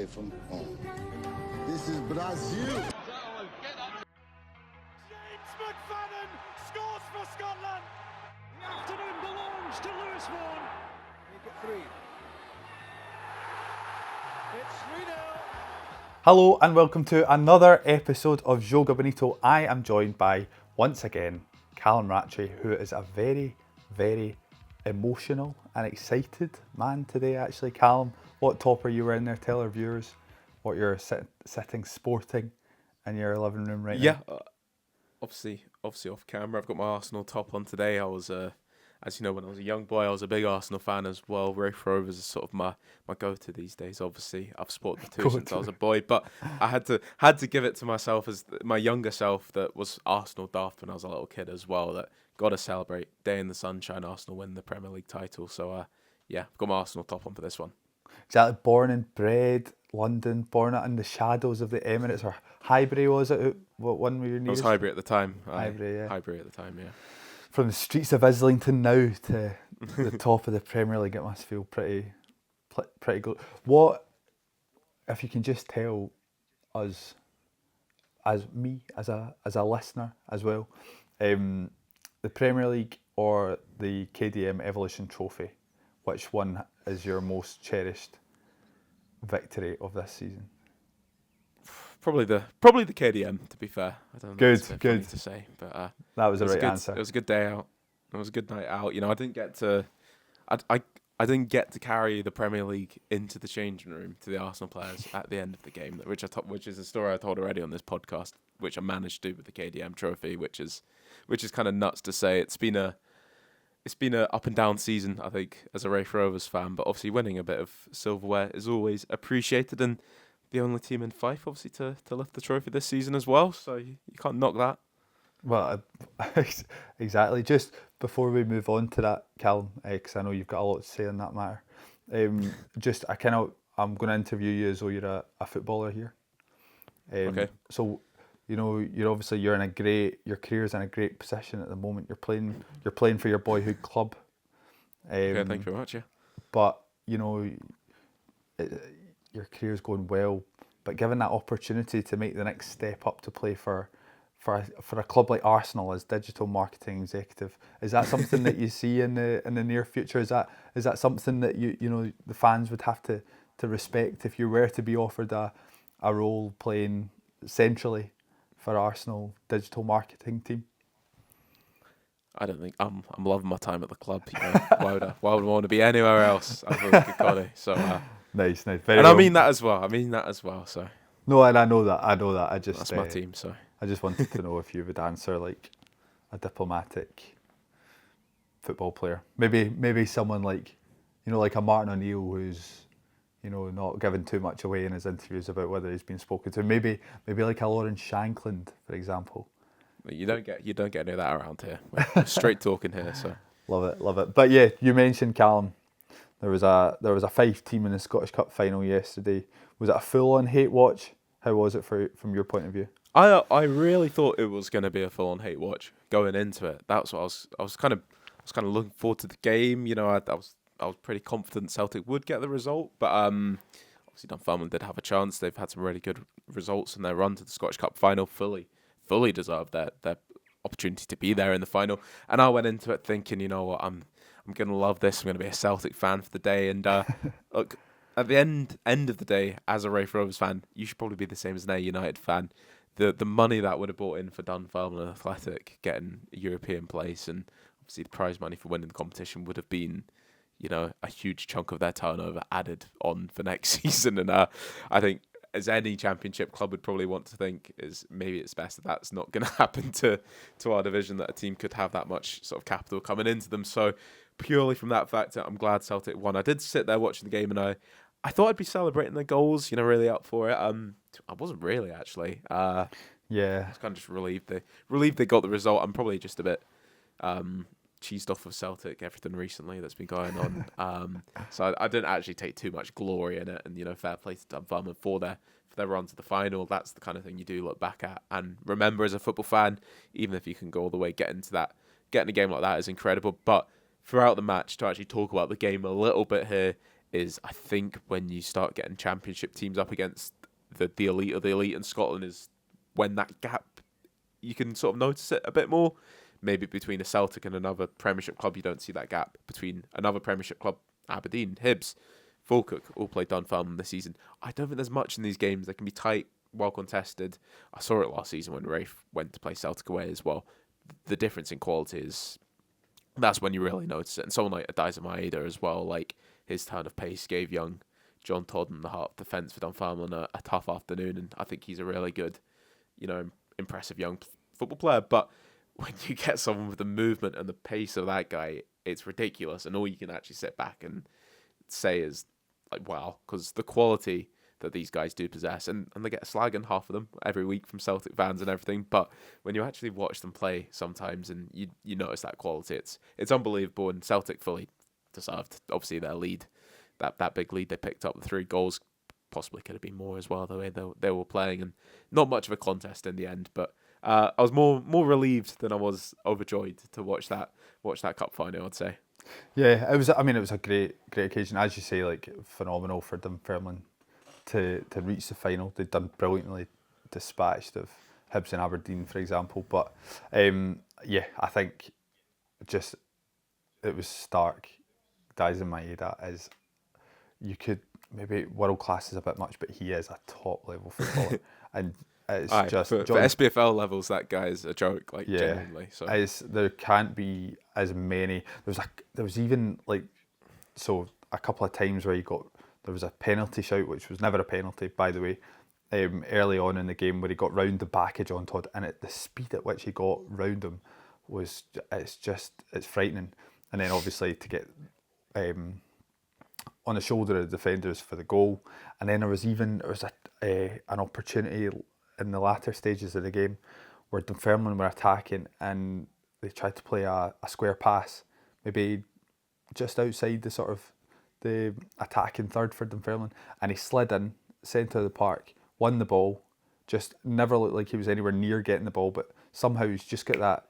away from home. This is Brazil. James McFadden scores for Scotland. The afternoon belongs to Lewis Vaughan. Make it 3. It's 3-0. Hello and welcome to another episode of Joga Bonito. I am joined by, once again, Callum who is a very, very emotional and excited man today actually. Callum, what top are you wearing there? Tell our viewers what you're sitting sporting in your living room right now. Yeah, obviously off camera. I've got my Arsenal top on today. I was, as you know, when I was a young boy, I was a big Arsenal fan as well. Rafe Rovers is sort of my go-to these days. Obviously, I've supported the two since I was a boy, but I had to give it to myself as my younger self that was Arsenal daft when I was a little kid as well. That got to celebrate day in the sunshine. Arsenal win the Premier League title. So yeah, I've got my Arsenal top on for this one. Exactly, born and bred London, born in the shadows of the Emirates, or Highbury was it? What one were you nearest? It was Highbury at the time. Highbury, yeah. Highbury at the time, yeah. From the streets of Islington now to the top of the Premier League, it must feel pretty good. What, if you can just tell us, as a listener as well, the Premier League or the KDM Evolution Trophy, which one is your most cherished victory of this season? Probably the KDM, to be fair. I don't know. Good, it's a bit good. funny to say, but That was the it was right good. answer. It was a good day out. It was a good night out. You know, I didn't get to carry the Premier League into the changing room to the Arsenal players at the end of the game, which is a story I told already on this podcast, which I managed to do with the KDM Trophy, which is kind of nuts to say. It's been a up and down season, I think, as a Rafe Rovers fan, but obviously winning a bit of silverware is always appreciated, and the only team in Fife, obviously, to lift the trophy this season as well, so you can't knock that. Well, exactly. Just before we move on to that, Callum, because I know you've got a lot to say on that matter, I'm going to interview you as though you're a footballer here. Okay. So, you know, your career's in a great position at the moment. You're playing for your boyhood club. Okay, thank you very much. Yeah. But you know, your career's going well. But given that opportunity to make the next step up to play for a club like Arsenal as digital marketing executive, is that something that you see in the near future? Is that something that you know the fans would have to respect if you were to be offered a role playing centrally for Arsenal digital marketing team? I don't think I'm loving my time at the club. You know, why would I want to be anywhere else other than Kirkcaldy? So nice. Very and well. I mean that as well. So no, and I know that. That's my team. So I just wanted to know if you would answer like a diplomatic football player. Maybe someone like, you know, like a Martin O'Neill who's, you know, not giving too much away in his interviews about whether he's been spoken to. Maybe like a Lawrence Shankland, for example. You don't get any of that around here. We're straight talking here. So love it. But yeah, you mentioned Callum. There was a Fife team in the Scottish Cup final yesterday. Was it a full-on hate watch? How was it from your point of view? I really thought it was going to be a full-on hate watch going into it. That's what I was kind of looking forward to the game. You know, I was pretty confident Celtic would get the result, but obviously Dunfermline did have a chance. They've had some really good results in their run to the Scottish Cup final. Fully deserved their opportunity to be there in the final. And I went into it thinking, you know what, I'm going to love this. I'm going to be a Celtic fan for the day. And look, at the end of the day, as a Rafe Rovers fan, you should probably be the same as an United fan. The money that would have brought in for Dunfermline Athletic, getting a European place, and obviously the prize money for winning the competition would have been, you know, a huge chunk of their turnover added on for next season. And I think, as any championship club would probably want to think, is maybe it's best that that's not going to happen to our division, that a team could have that much sort of capital coming into them. So purely from that factor, I'm glad Celtic won. I did sit there watching the game and I thought I'd be celebrating their goals, you know, really up for it. I wasn't really, actually. Yeah. I was kind of just relieved they got the result. I'm probably just a bit cheesed off of Celtic, everything recently that's been going on. So I didn't actually take too much glory in it, and, you know, fair play to Dunfermline for their run to the final. That's the kind of thing you do look back at and remember as a football fan, even if you can go all the way, getting a game like that is incredible. But throughout the match, to actually talk about the game a little bit here, is I think when you start getting championship teams up against the elite of the elite in Scotland is when that gap, you can sort of notice it a bit more. Maybe between a Celtic and another Premiership club, you don't see that gap. Between another Premiership club, Aberdeen, Hibs, Falkirk, all played Dunfermline this season. I don't think there's much in these games. They can be tight, well contested. I saw it last season when Rafe went to play Celtic away as well. The difference in quality is, that's when you really notice it. And someone like Adiza Maeda as well, like his turn of pace gave young John Todd in the heart of defence for Dunfermline a tough afternoon, and I think he's a really good, impressive young football player. But when you get someone with the movement and the pace of that guy, it's ridiculous, and all you can actually sit back and say is like, wow, because the quality that these guys do possess, and they get a slag in half of them every week from Celtic fans and everything, but when you actually watch them play sometimes and you notice that quality, it's unbelievable, and Celtic fully deserved, obviously, their lead, that big lead they picked up, the 3 goals, possibly could have been more as well, the way they were playing, and not much of a contest in the end, but I was more relieved than I was overjoyed to watch that cup final, I'd say. Yeah, it was a great occasion, as you say, like phenomenal for Dunfermline to reach the final. They'd done brilliantly, dispatched of Hibs and Aberdeen, for example. But I think just it was stark. Daizen Maeda is, you could, maybe world class is a bit much, but he is a top level footballer, and it's just for SPFL levels, that guy is a joke. Like, genuinely. So there can't be as many. There was even like, so a couple of times where there was a penalty shout, which was never a penalty, by the way, early on in the game, where he got round the back of John Todd, and the speed at which he got round him it's frightening. And then obviously to get on the shoulder of the defenders for the goal, and then there was an opportunity in the latter stages of the game where Dunfermline were attacking and they tried to play a square pass, maybe just outside the sort of the attacking third for Dunfermline, and he slid in centre of the park, won the ball, just never looked like he was anywhere near getting the ball, but somehow he's got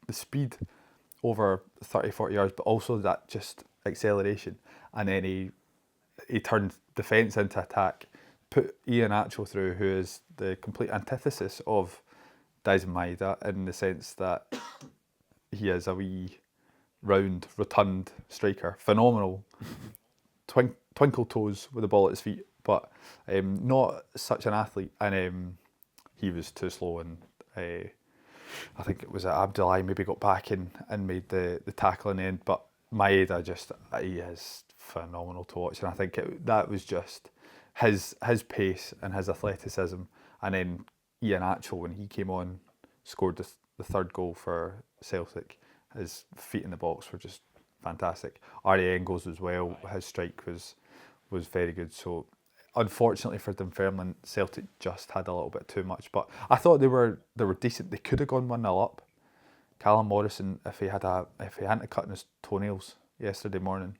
the speed over 30-40 yards, but also that just acceleration, and then he turned defence into attack, put Ian Atchell through, who is the complete antithesis of Daizen Maeda in the sense that he is a wee round, rotund striker, phenomenal, twinkle toes with the ball at his feet, but not such an athlete, and he was too slow, and I think it was Abdullahi maybe got back in and made the tackle in the end, but Maeda he is phenomenal to watch, and I think that was just his pace and his athleticism, and then Ian Atchell, when he came on, scored the third goal for Celtic. His feet in the box were just fantastic. Ari Engels as well, his strike was very good. So unfortunately for Dunfermline, Celtic just had a little bit too much, but I thought they were decent. They could have gone 1-0 up. Callum Morrison, if he hadn't cut his toenails yesterday morning,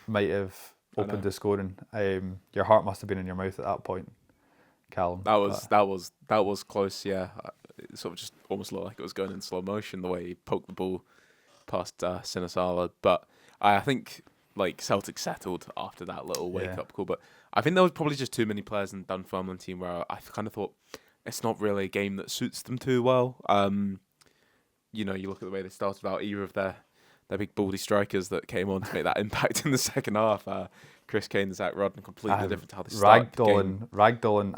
might have opened the scoring. Your heart must have been in your mouth at that point, Callum. That was close. Yeah, it sort of just almost looked like it was going in slow motion the way he poked the ball past Sinisala. But I think like Celtic settled after that little wake up call. But I think there was probably just too many players in the Dunfermline team where I kind of thought it's not really a game that suits them too well. You look at the way they started out, either of their big baldy strikers that came on to make that impact in the second half. Chris Kane and Zach Rodden, completely different to how they started the game. Ragdoll and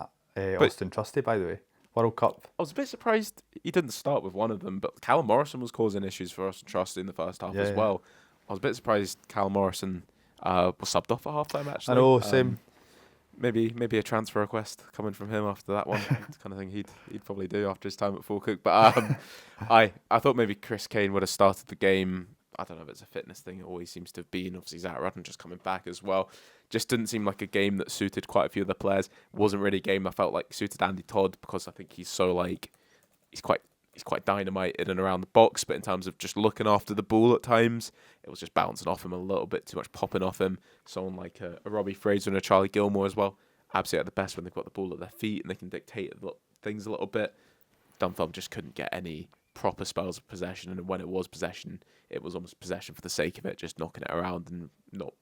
Austin Trusty, by the way. World Cup. I was a bit surprised he didn't start with one of them, but Callum Morrison was causing issues for Austin Trusty in the first half as well. I was a bit surprised Callum Morrison was subbed off at half-time, actually. I know, same. Maybe a transfer request coming from him after that one. It's the kind of thing he'd probably do after his time at Falkirk. But I thought maybe Chris Kane would have started the game. I don't know if it's a fitness thing. It always seems to have been. Obviously, Zach Rudden just coming back as well. Just didn't seem like a game that suited quite a few of the players. It wasn't really a game I felt like suited Andy Todd, because I think he's so he's quite dynamite in and around the box, but in terms of just looking after the ball at times, it was just bouncing off him a little bit too much, popping off him. Someone like a Robbie Fraser and a Charlie Gilmore as well, absolutely at the best when they've got the ball at their feet and they can dictate things a little bit. Dunfermline just couldn't get any proper spells of possession, and when it was possession, it was almost possession for the sake of it, just knocking it around and not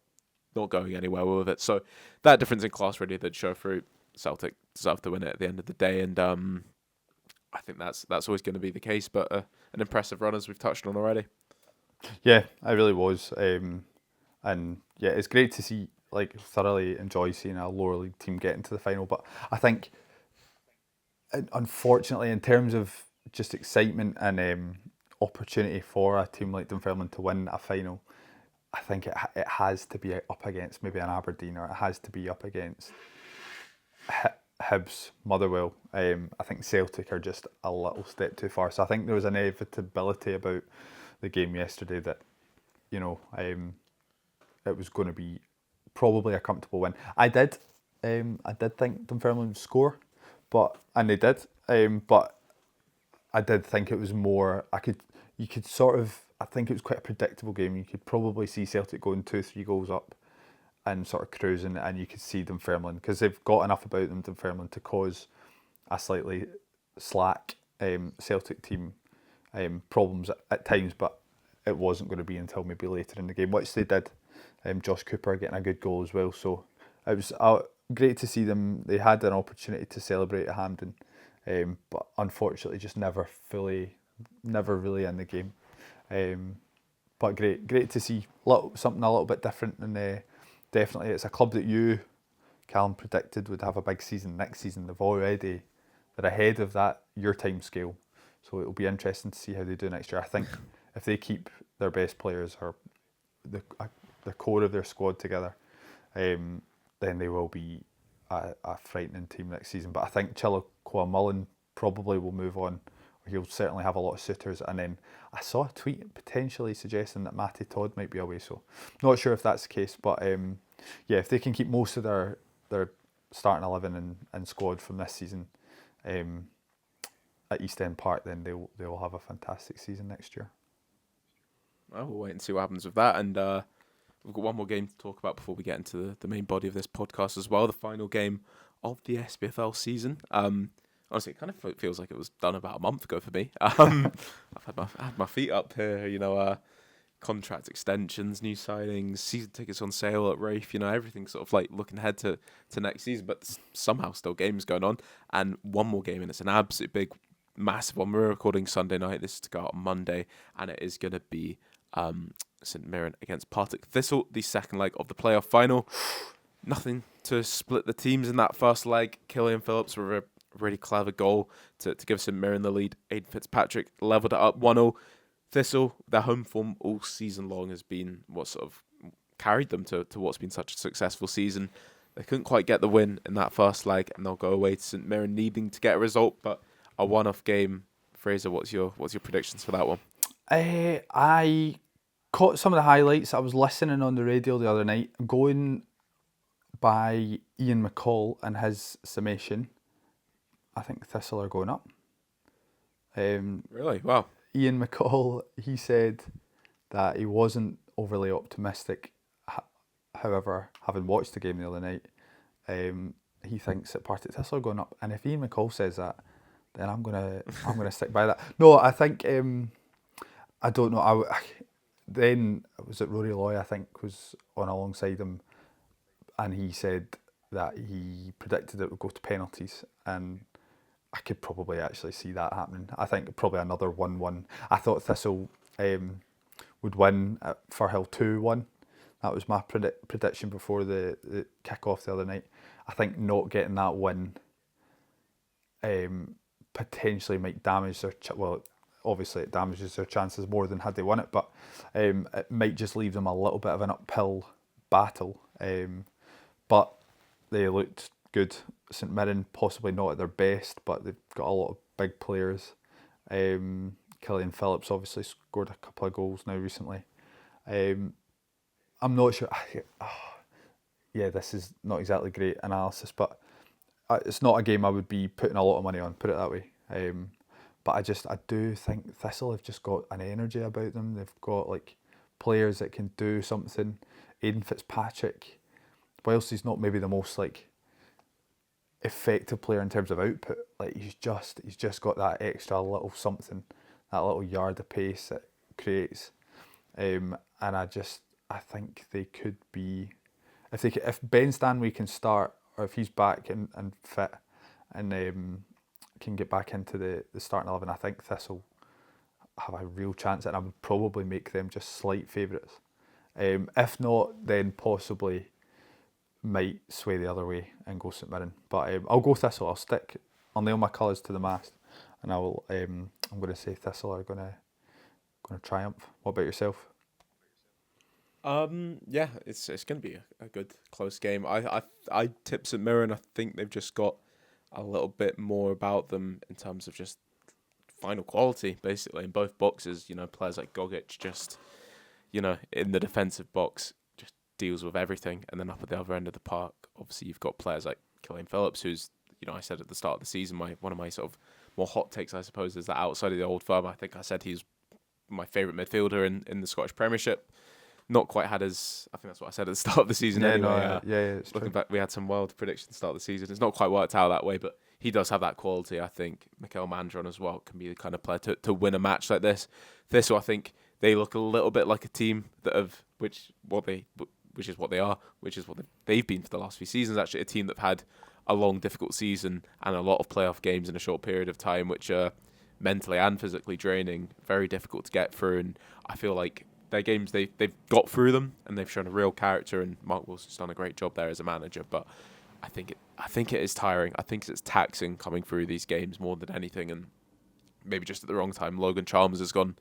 not going anywhere with it. So that difference in class really did show through. Celtic deserved to win it at the end of the day, and I think that's always going to be the case. But an impressive run, as we've touched on already. Yeah, it really was. And yeah, it's great to see, like, thoroughly enjoy seeing a lower league team get into the final. But I think, unfortunately, in terms of just excitement and opportunity for a team like Dunfermline to win a final, I think it has to be up against maybe an Aberdeen, or it has to be up against Hibs, Motherwell. I think Celtic are just a little step too far. So I think there was an inevitability about the game yesterday that, it was going to be probably a comfortable win. I did think Dunfermline would score, and they did. But I did think it was more. I think it was quite a predictable game. You could probably see Celtic going 2-3 goals up and sort of cruising, and you could see Dunfermline, because they've got enough about them, Dunfermline, to cause a slightly slack Celtic team problems at times. But it wasn't going to be until maybe later in the game, which they did. Josh Cooper getting a good goal as well. So it was great to see them. They had an opportunity to celebrate at Hampden, but unfortunately just never really in the game. But great to see something a little bit different. And definitely it's a club that you, Callum, predicted would have a big season next season. They're ahead of that, your time scale. So it'll be interesting to see how they do next year. I think if they keep their best players, or the core of their squad together, then they will be a frightening team next season. But I think Chilwell Mullen probably will move on. He'll certainly have a lot of suitors. And then I saw a tweet potentially suggesting that Matty Todd might be away. So not sure if that's the case. But if they can keep most of their starting 11 and squad from this season at East End Park, then they will have a fantastic season next year. Well, we'll wait and see what happens with that. And we've got one more game to talk about before we get into the main body of this podcast as well. The final game of the SPFL season. Honestly, it kind of feels like it was done about a month ago for me. I've had my feet up here, contract extensions, new signings, season tickets on sale at Rafe, everything sort of like looking ahead to next season, but somehow still games going on. And one more game, and it's an absolute big, massive one. We're recording Sunday night. This is to go out on Monday, and it is going to be St Mirren against Partick Thistle, the second leg of the playoff final. Nothing to split the teams in that first leg. Killian Phillips with a really clever goal to give St Mirren the lead. Aidan Fitzpatrick levelled it up 1-0. Thistle, their home form all season long has been what sort of carried them to what's been such a successful season. They couldn't quite get the win in that first leg, and they'll go away to St Mirren needing to get a result, but a one-off game. Fraser, what's your predictions for that one? I caught some of the highlights. I was listening on the radio the other night, going by Ian McCall and his summation. I think Thistle are going up. Really? Wow. Ian McCall, he said that he wasn't overly optimistic. However, having watched the game the other night, he thinks that Partick Thistle are going up. And if Ian McCall says that, then I'm gonna stick by that. No, I think I don't know. Then was it Rory Loy, I think, was on alongside him, and he said that he predicted it would go to penalties, and I could probably actually see that happening. I think probably another 1-1. I thought Thistle would win at Firhill 2-1. That was my prediction before the kick-off the other night. I think not getting that win potentially might damage their... obviously it damages their chances more than had they won it, but it might just leave them a little bit of an uphill battle. But they looked good. St Mirren possibly not at their best, but they've got a lot of big players. Killian Phillips obviously scored a couple of goals now recently. I'm not sure. This is not exactly great analysis, but it's not a game I would be putting a lot of money on, put it that way. But I do think Thistle have just got an energy about them. They've got like players that can do something. Aidan Fitzpatrick, whilst he's not maybe the most like effective player in terms of output, like he's just got that extra little something, that little yard of pace that creates. And I think they could be if Ben Stanley can start, or if he's back and fit and can get back into the starting 11, I think Thistle have a real chance, and I would probably make them just slight favourites. If not, then possibly might sway the other way and go St Mirren. But I'll go Thistle. I'll nail my colours to the mast, and I'm going to say Thistle are going to triumph. What about yourself? Yeah, it's going to be a good close game. I tip St Mirren. I think they've just got a little bit more about them in terms of just final quality, basically, in both boxes. You know, players like Gogic just, you know, in the defensive box just deals with everything, and then up at the other end of the park, obviously you've got players like Killian Phillips, who's, you know, I said at the start of the season, one of my sort of more hot takes, I suppose, is that outside of the old firm, I think I said he's my favourite midfielder in the Scottish Premiership. Not quite had as, I think that's what I said at the start of the season. Yeah, anyway. it's looking true. back, we had some wild predictions at the start of the season. It's not quite worked out that way, but he does have that quality. I think Mikel Mandron as well can be the kind of player to win a match like this. Thistle, I think they look a little bit like a team that have, which is what they've been for the last few seasons. Actually, a team that've had a long, difficult season and a lot of playoff games in a short period of time, which are mentally and physically draining, very difficult to get through. And I feel like their games, they've got through them and they've shown a real character. And Mark Wilson's done a great job there as a manager. But I think it is tiring. I think it's taxing coming through these games more than anything. And maybe just at the wrong time, Logan Chalmers has gone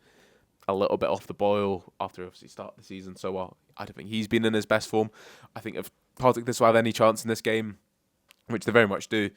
a little bit off the boil after obviously start the season so well. I don't think he's been in his best form. I think if Partick Thistle have any chance in this game, which they very much do,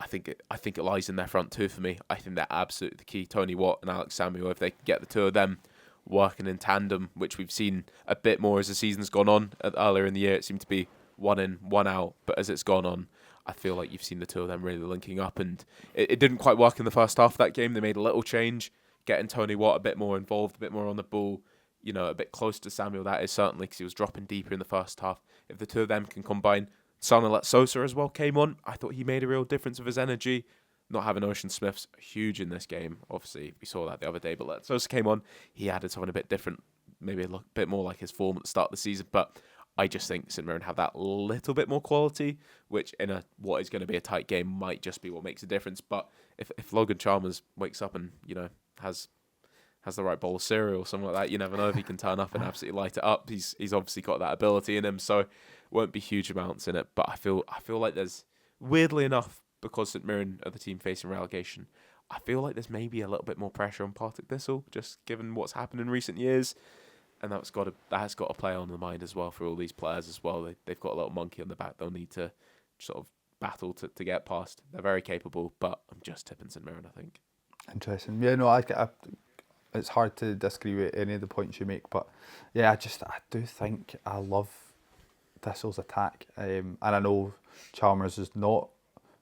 I think it lies in their front two for me. I think they're absolutely the key. Tony Watt and Alex Samuel, if they can get the two of them working in tandem, which we've seen a bit more as the season's gone on. Earlier in the year, it seemed to be one in, one out, but as it's gone on, I feel like you've seen the two of them really linking up, and it didn't quite work in the first half of that game. They made a little change, getting Tony Watt a bit more involved, a bit more on the ball, you know, a bit close to Samuel, that is certainly, because he was dropping deeper in the first half. If the two of them can combine, Sanalat Sosa as well came on. I thought he made a real difference with his energy. Not having Ocean Smith's huge in this game. Obviously, we saw that the other day, but Let Sosa came on. He added something a bit different, maybe a bit more like his form at the start of the season. But I just think St Mirren have that little bit more quality, which in what is going to be a tight game might just be what makes a difference. But if Logan Chalmers wakes up and, you know, has the right bowl of cereal or something like that, you never know if he can turn up and absolutely light it up. He's obviously got that ability in him, so won't be huge amounts in it. But I feel like there's, weirdly enough, because St Mirren are the team facing relegation, I feel like there's maybe a little bit more pressure on Partick Thistle, just given what's happened in recent years, and that has got to play on the mind as well for all these players as well. They've got a little monkey on the back they'll need to sort of battle to get past. They're very capable, but I'm just tipping St Mirren, I think. Interesting. Yeah, no, I it's hard to disagree with any of the points you make, but yeah, I do think I love Thistle's attack, and I know Chalmers is not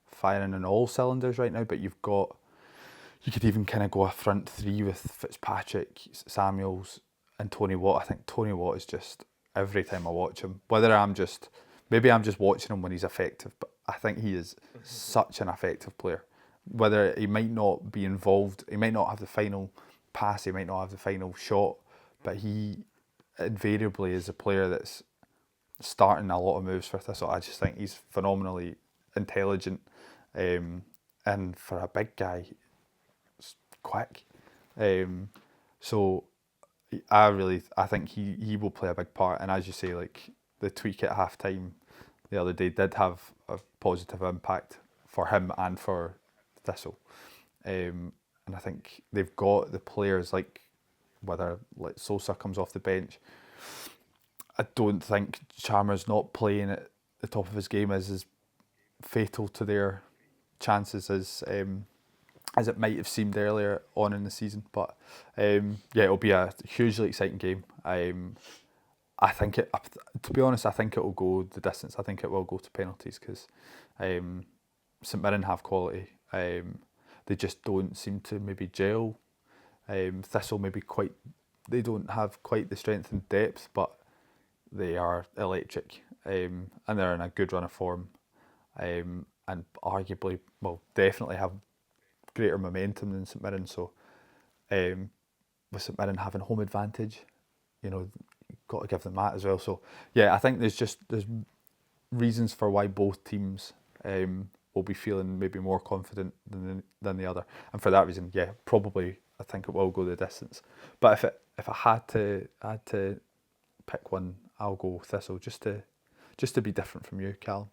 firing on all cylinders right now, but you could even kind of go a front three with Fitzpatrick, Samuels and Tony Watt. I think Tony Watt is just, every time I watch him, maybe I'm just watching him when he's effective, but I think he is such an effective player. Whether he might not be involved, he might not have the final pass, he might not have the final shot, but he invariably is a player that's starting a lot of moves for Thistle. I just think he's phenomenally intelligent, and for a big guy, quick. So I think he will play a big part. And as you say, like the tweak at half time the other day did have a positive impact for him and for Thistle. And I think they've got the players, like whether like Sosa comes off the bench. I don't think Chalmers not playing at the top of his game is as fatal to their chances as it might have seemed earlier on in the season. But yeah, it'll be a hugely exciting game. I think to be honest, I think it will go the distance. I think it will go to penalties because St Mirren have quality. They just don't seem to maybe gel. Thistle they don't have quite the strength and depth, but they are electric, and they're in a good run of form, and arguably, definitely have greater momentum than St Mirren. So with St Mirren having home advantage, you know, you've got to give them that as well. So yeah, I think there's reasons for why both teams will be feeling maybe more confident than the other, and for that reason, yeah, probably I think it will go the distance. But if I had to pick one, I'll go Thistle just to be different from you, Callum.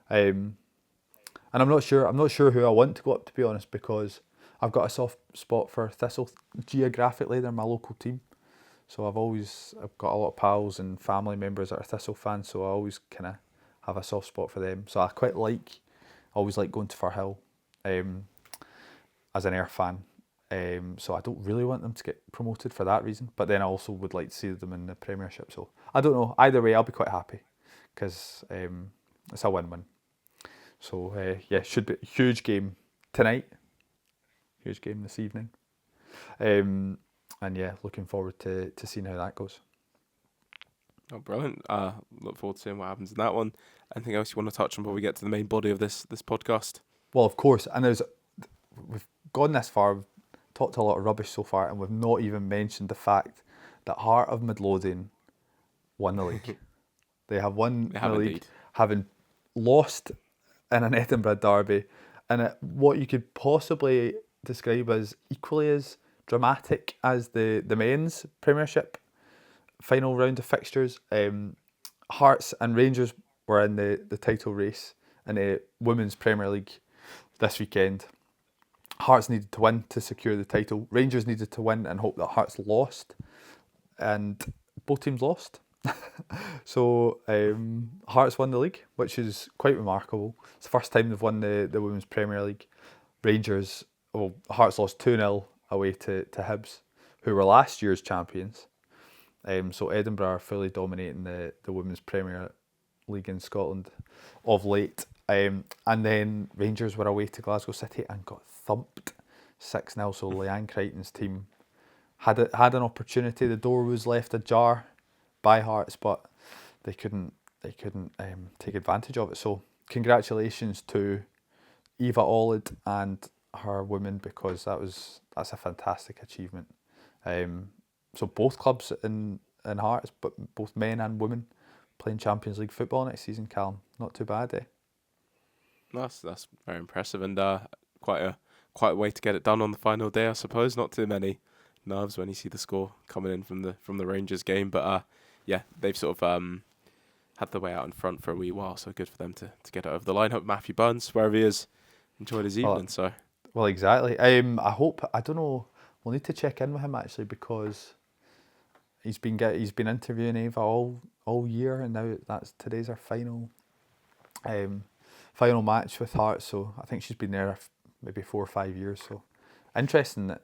And I'm not sure who I want to go up, to be honest, because I've got a soft spot for Thistle. Geographically, they're my local team, so I've got a lot of pals and family members that are Thistle fans, so I always kind of have a soft spot for them. So I always like going to Firhill as an Ayr fan. So I don't really want them to get promoted for that reason, but then I also would like to see them in the Premiership. So I don't know. Either way, I'll be quite happy because it's a win-win. So yeah, should be a huge game tonight. Huge game this evening. And yeah, looking forward to seeing how that goes. Oh, brilliant. Look forward to seeing what happens in that one. Anything else you want to touch on before we get to the main body of this podcast? Well, of course, and we've gone this far, we've talked a lot of rubbish so far, and we've not even mentioned the fact that Heart of Midlothian won the league. They have won the league, indeed, having lost in an Edinburgh derby, and what you could possibly describe as equally as dramatic as the men's Premiership final round of fixtures. Hearts and Rangers were in the title race in the Women's Premier League this weekend. Hearts needed to win to secure the title. Rangers needed to win and hope that Hearts lost, and both teams lost. So Hearts won the league, which is quite remarkable. It's the first time they've won the Women's Premier League. Hearts lost 2-0 away to Hibs, who were last year's champions. So Edinburgh are fully dominating the Women's Premier League in Scotland of late. And then Rangers were away to Glasgow City and got thumped 6-0. So Leanne Crichton's team had an opportunity. The door was left ajar by Hearts, but they couldn't take advantage of it. So congratulations to Eva Olid and her women, because that's a fantastic achievement. So both clubs in Hearts, but both men and women playing Champions League football next season, Callum. Not too bad, eh? That's very impressive, and quite a way to get it done on the final day, I suppose. Not too many nerves when you see the score coming in from the Rangers game, but yeah, they've sort of had their way out in front for a wee while, so good for them to get it over the line. Hope Matthew Burns, wherever he is, enjoyed his evening. Well, exactly. I don't know. We'll need to check in with him actually, because he's been interviewing Eva all year, and now today's our final match with Hearts. So I think she's been there maybe 4 or 5 years. So interesting that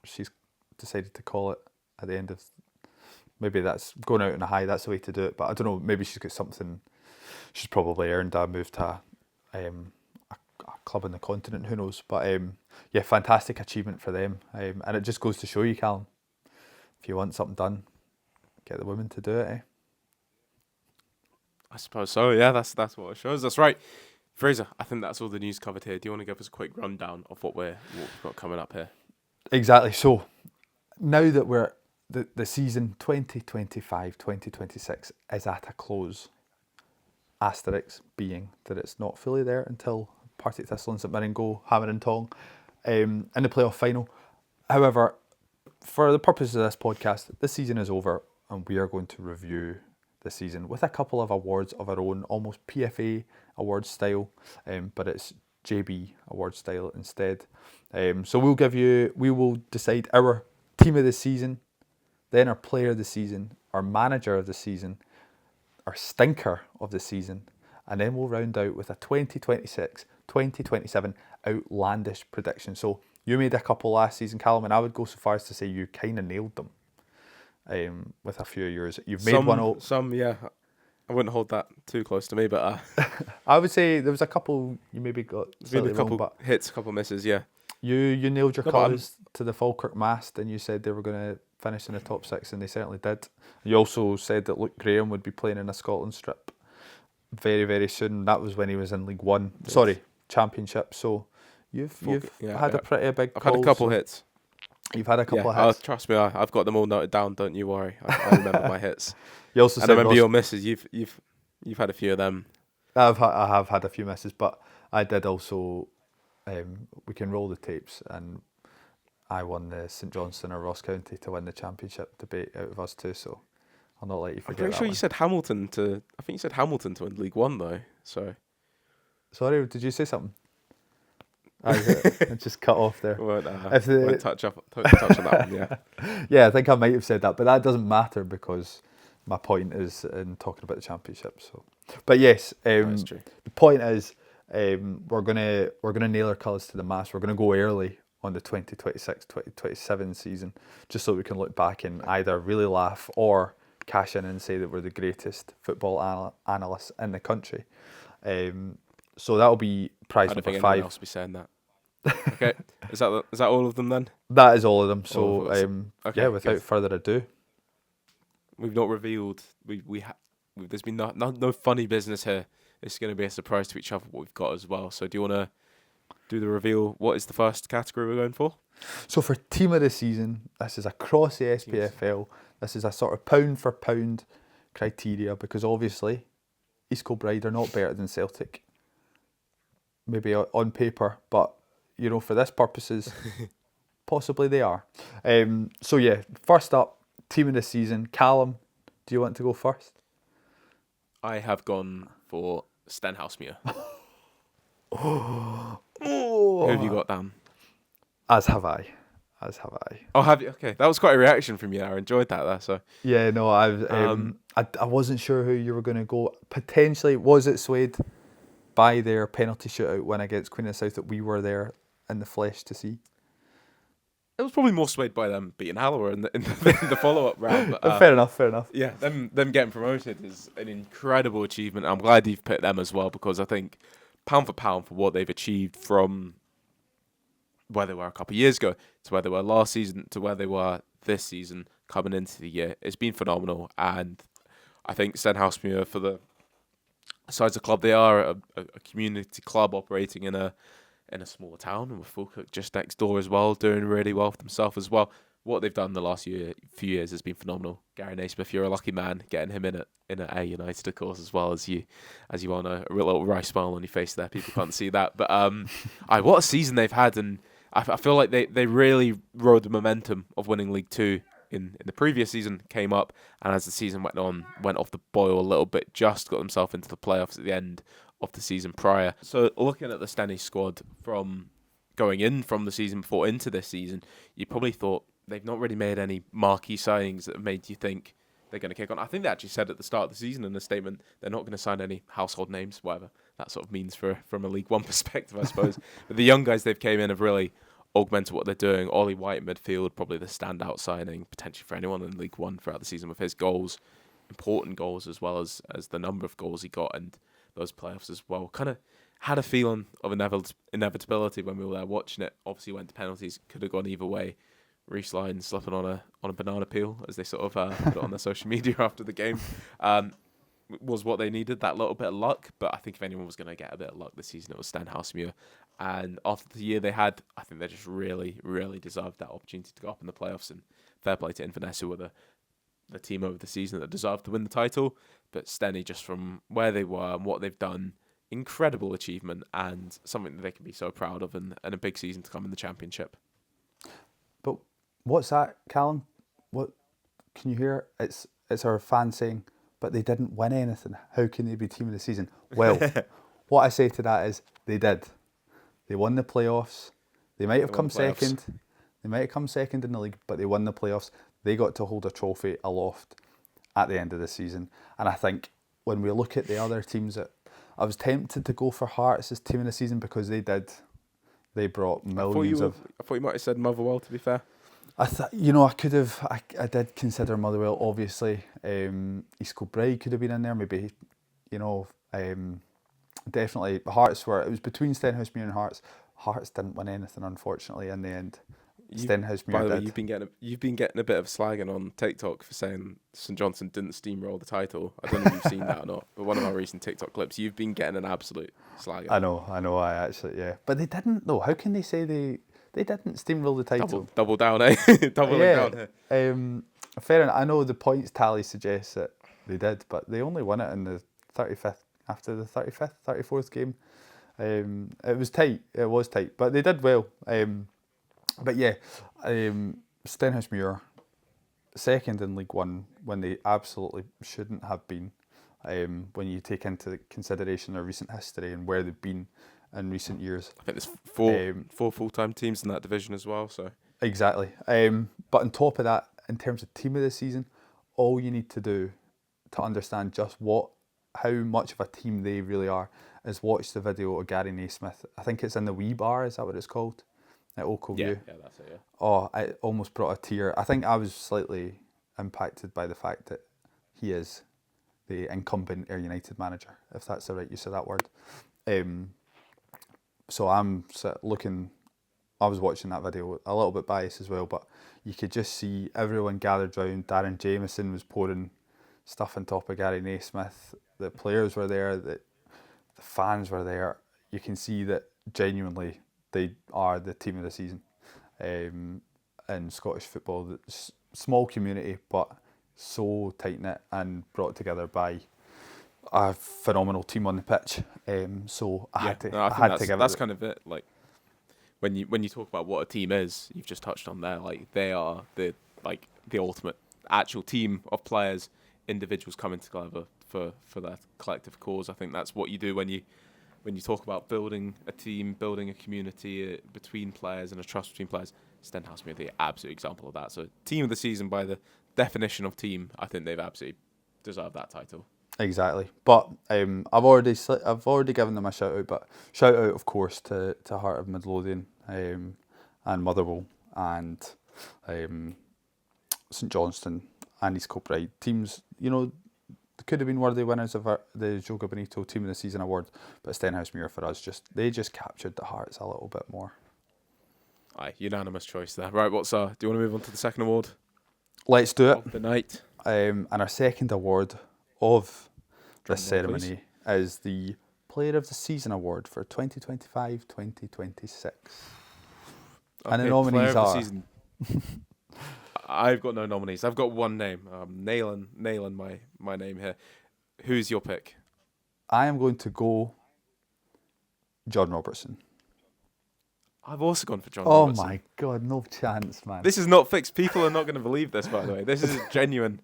she's decided to call it at the end of. Maybe that's going out on a high. That's the way to do it. But I don't know. Maybe she's got something. She's probably earned a move to a club on the continent. Who knows? But yeah, fantastic achievement for them. And it just goes to show you, Callum, if you want something done, get the women to do it. I suppose so. Yeah, that's what it shows. That's right. Fraser, I think that's all the news covered here. Do you want to give us a quick rundown of what we've got coming up here? Exactly. So now that we're the season 2025-2026 is at a close, asterisk being that it's not fully there until Partick Thistle and St Mirren go hammer and tong in the playoff final. However, for the purposes of this podcast, this season is over, and we are going to review the season with a couple of awards of our own, almost PFA award style, but it's JB award style instead. So we will decide our team of the season, then our player of the season, our manager of the season, our stinker of the season, and then we'll round out with a 2026-2027 outlandish prediction. So you made a couple last season, Callum, and I would go so far as to say you kind of nailed them with a few of yours. You've made one. Some, yeah. I wouldn't hold that too close to me, but I would say there was a couple you maybe got maybe a couple wrong, but hits, a couple misses, yeah. You nailed your colours to the Falkirk mast, and you said they were going to finish in the top 6, and they certainly did. You also said that Luke Graham would be playing in a Scotland strip very, very soon. That was when he was in League One. Yes. Sorry, Championship. So you've had a pretty big. I've had a couple hits. You've had a couple of hits. Trust me, I've got them all noted down. Don't you worry. I remember my hits. You also said I remember your misses. You've You've had a few of them. I have had a few misses, but I did also. We can roll the tapes, and I won the St Johnstone or Ross County to win the championship debate out of us two. So I'll not let you I'm forget. pretty sure one. you said Hamilton to. I think you said Hamilton to win League One though. So. Sorry, did you say something? I just cut off there. Won't touch on that one. Yeah. Yeah, I think I might have said that, but that doesn't matter because my point is in talking about the championship. So, but yes, That's true. the point is we're gonna nail our colours to the mast. We're gonna go early on the 2026-2027 season, just so we can look back and either really laugh or cash in and say that we're the greatest football analysts in the country. So that'll be prize I don't number think 5. anyone else will be saying that. Okay, is that all of them then? That is all of them. So All of us. Okay, yeah, without good. further ado, We've not revealed. There's been no funny business here. It's going to be a surprise to each other what we've got as well. So do you want to do the reveal? What is the first category we're going for? so for team of the season, this is across the SPFL. This is a sort of pound for pound criteria because obviously East Kilbride are not better than Celtic. Maybe on paper, but you know, for this purposes, possibly they are. So yeah, first up, team of the season. Callum, do you want to go first? I have gone for Stenhousemuir. Oh, Who have you got down? As have I. Oh, have you? Okay, that was quite a reaction from you. I enjoyed that there. So Yeah, no, I wasn't sure who you were going to go. Potentially, was it swayed by their penalty shootout win against Queen of the South that we were there in the flesh to see? it was probably more swayed by them beating Hallower in the follow up round. But, Fair enough. Yeah, them getting promoted is an incredible achievement. I'm glad you've picked them as well because I think pound for pound for what they've achieved from where they were a couple of years ago to where they were last season to where they were this season coming into the year, it's been phenomenal. And I think Stenhousemuir, for the size of club they are, a community club operating in a small town, and with Falkirk just next door as well, doing really well for themselves as well. What they've done the last few years has been phenomenal. Gary Naismith, you're a lucky man getting him in at A United, of course, as well as you want a real little wry smile on your face there. People can't see that, but what a season they've had, and I feel like they really rode the momentum of winning League Two in the previous season, came up, and as the season went on, went off the boil a little bit, just got themselves into the playoffs at the end of the season prior. So looking at the Stenny squad from going in from the season before into this season, you probably thought they've not really made any marquee signings that have made you think they're going to kick on. I think they actually said at the start of the season in a statement they're not going to sign any household names, whatever that sort of means from a League One perspective, I suppose. But the young guys they've came in have really augmented what they're doing. Ollie White midfield, probably the standout signing potentially for anyone in League One throughout the season with his goals, important goals as well as the number of goals he got and those playoffs as well. Kind of had a feeling of inevitability when we were there watching it. Obviously went to penalties, could have gone either way. Reece Lyons slipping on a banana peel, as they sort of put it on their social media after the game, was what they needed, that little bit of luck. But I think if anyone was going to get a bit of luck this season, it was Stenhousemuir. And after the year they had, I think they just really, really deserved that opportunity to go up in the playoffs. And fair play to Inverness, who were the team over the season that deserved to win the title. But Stenny, just from where they were and what they've done, incredible achievement and something that they can be so proud of, and a big season to come in the Championship. But what's that, Callum? What can you hear? It's our fans saying, but they didn't win anything. How can they be team of the season? Well, what I say to that is they did. They won the playoffs. They might have come second. They might have come second in the league, but they won the playoffs. They got to hold a trophy aloft at the end of the season. And I think when we look at the other teams, I was tempted to go for Hearts as team of the season because they did. They brought millions of... I thought you might have said Motherwell, to be fair. I could have. I did consider Motherwell, obviously. East Kilbride could have been in there, maybe. Definitely Hearts were. It was between Stenhousemuir and Hearts. Hearts didn't win anything, unfortunately, in the end. Stenhousemuir By the way, did. you've been getting a bit of slagging on TikTok for saying St Johnstone didn't steamroll the title. I don't know if you've seen that or not, but one of our recent TikTok clips, you've been getting an absolute slag. I know. I actually, yeah, but they didn't though. How can they say they didn't steamroll the title? Double down, eh? Doubling down here. Fair enough. I know the points tally suggests that they did, but they only won it in the 35th, after the 35th, 34th game. It was tight. It was tight, but they did well. But yeah, Stenhousemuir, second in League One when they absolutely shouldn't have been. When you take into consideration their recent history and where they've been in recent years. I think there's four full-time teams in that division as well. So exactly. But on top of that, in terms of team of the season, all you need to do to understand just how much of a team they really are is watch the video of Gary Naismith. I think it's in the Wee Bar. Is that what it's called? At Oakville View. Yeah, that's it. Yeah. Oh, it almost brought a tear. I think I was slightly impacted by the fact that he is the incumbent Ayr United manager, if that's the right use of that word. So I'm looking, I was watching that video, a little bit biased as well, but you could just see everyone gathered round. Darren Jameson was pouring stuff on top of Gary Naismith. The players were there, the fans were there. You can see that genuinely they are the team of the season in Scottish football. It's small community, but so tight-knit and brought together by a phenomenal team on the pitch. So I had to give it. That's kind of it. Like when you talk about what a team is, you've just touched on there. Like they are the ultimate actual team of players, individuals coming together for that collective cause. I think that's what you do when you talk about building a team, building a community between players and a trust between players. Stenhousemuir are the absolute example of that. So team of the season by the definition of team, I think they've absolutely deserved that title. Exactly, but I've already given them a shout out. But shout out, of course, to Heart of Midlothian and Motherwell and St Johnstone and East Kilbride teams. You know, they could have been worthy winners of the Joga Bonito Team of the Season award, but Stenhousemuir for us they just captured the hearts a little bit more. Aye, unanimous choice there. Right, do you want to move on to the second award? Let's do it. Of the night. And our second award of this ceremony is the Player of the Season award for 2025-2026. And the nominees are... I've got no nominees. I've got one name. Nailing my name here. Who's your pick? I am going to go John Robertson. I've also gone for John Robertson. Oh my God, no chance, man. This is not fixed. People are not going to believe this, by the way. This is a genuine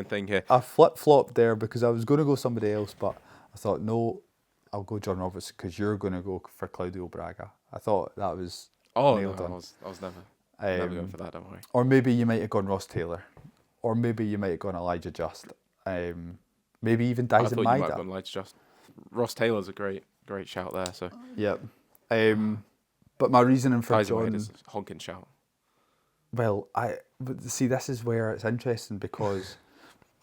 thing here. I flip-flopped there because I was going to go somebody else, but I thought, no, I'll go John Robertson because you're going to go for Claudio Braga. I thought that was nailed on. I was never going for that, don't worry. Or maybe you might have gone Ross Taylor. Or maybe you might have gone Elijah Just. Maybe even Dyson Maida. I thought you might have gone Elijah Just. Ross Taylor's a great shout there. So yep. But my reasoning for John is a honking shout. Well, but see, this is where it's interesting because,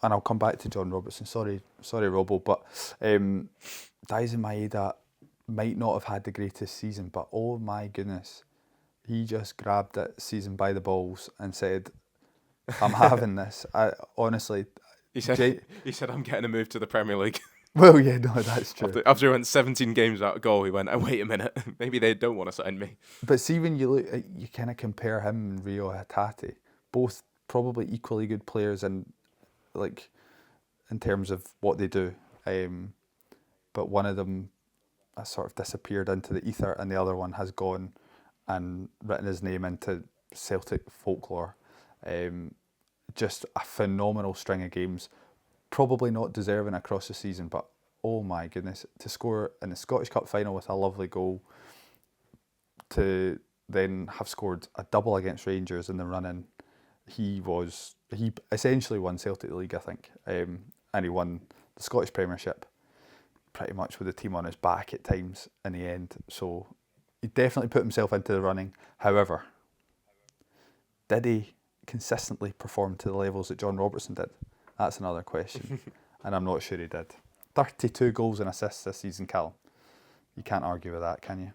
and I'll come back to John Robertson. Sorry, Robbo, but Dyson Maeda might not have had the greatest season, but oh my goodness, he just grabbed that season by the balls and said, "I'm having this." Honestly, he said, "I'm getting a move to the Premier League." Well, yeah, no, that's true. After he went 17 games without a goal, he went, "Oh, wait a minute, maybe they don't want to sign me." But see, when you look, you kind of compare him and Rio Hatate, both probably equally good players in terms of what they do. But one of them has sort of disappeared into the ether, and the other one has gone and written his name into Celtic folklore. Just a phenomenal string of games. Probably not deserving across the season, but oh my goodness, to score in the Scottish Cup final with a lovely goal, to then have scored a double against Rangers in the run-in, he essentially won Celtic the league, I think, and he won the Scottish Premiership pretty much with the team on his back at times in the end. So he definitely put himself into the running. However, did he consistently perform to the levels that John Robertson did? That's another question, and I'm not sure he did. 32 goals and assists this season, Callum. You can't argue with that, can you?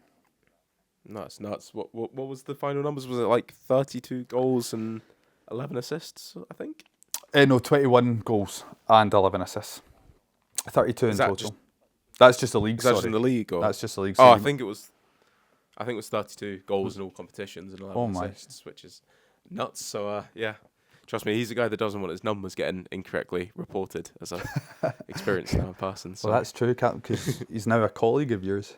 No, it's nuts. What was the final numbers? Was it like 32 goals and 11 assists, I think? No, 21 goals and 11 assists. 32 in total. That's just the league, Is that just in the league? Or? That's just the league. Oh, I think it was 32 goals in all competitions and 11 assists, which is nuts. So, yeah. Trust me, he's the guy that doesn't want his numbers getting incorrectly reported, as I've experienced now in person. So. Well, that's true, because he's now a colleague of yours.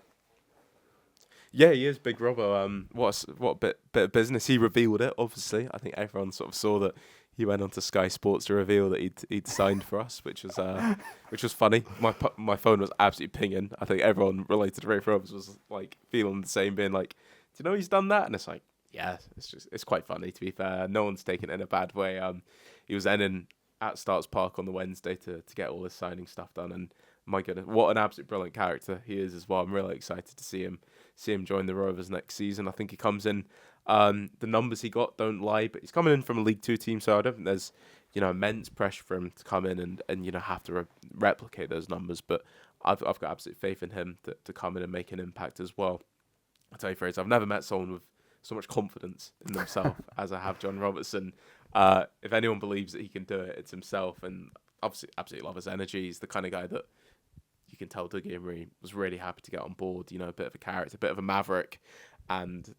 Yeah, he is, Big Robbo. What bit of business. He revealed it, obviously. I think everyone sort of saw that he went on to Sky Sports to reveal that he'd signed for us, which was funny. My phone was absolutely pinging. I think everyone related to Ray Robbs was like feeling the same, being like, do you know he's done that? And it's like, yeah, it's quite funny, to be fair. No one's taken it in a bad way. He was then at Starts Park on the Wednesday to get all his signing stuff done, and my goodness, what an absolute brilliant character he is as well. I'm really excited to see him join the Rovers next season. I think he comes in. The numbers he got don't lie, but he's coming in from a League Two team, so I don't think there's immense pressure for him to come in and have to replicate those numbers. But I've got absolute faith in him to come in and make an impact as well. I tell you, Fraser, I've never met someone with so much confidence in themselves as I have John Robertson. If anyone believes that he can do it, it's himself. And obviously, absolutely love his energy. He's the kind of guy that you can tell Dougie Emery was really happy to get on board. A bit of a character, a bit of a maverick. And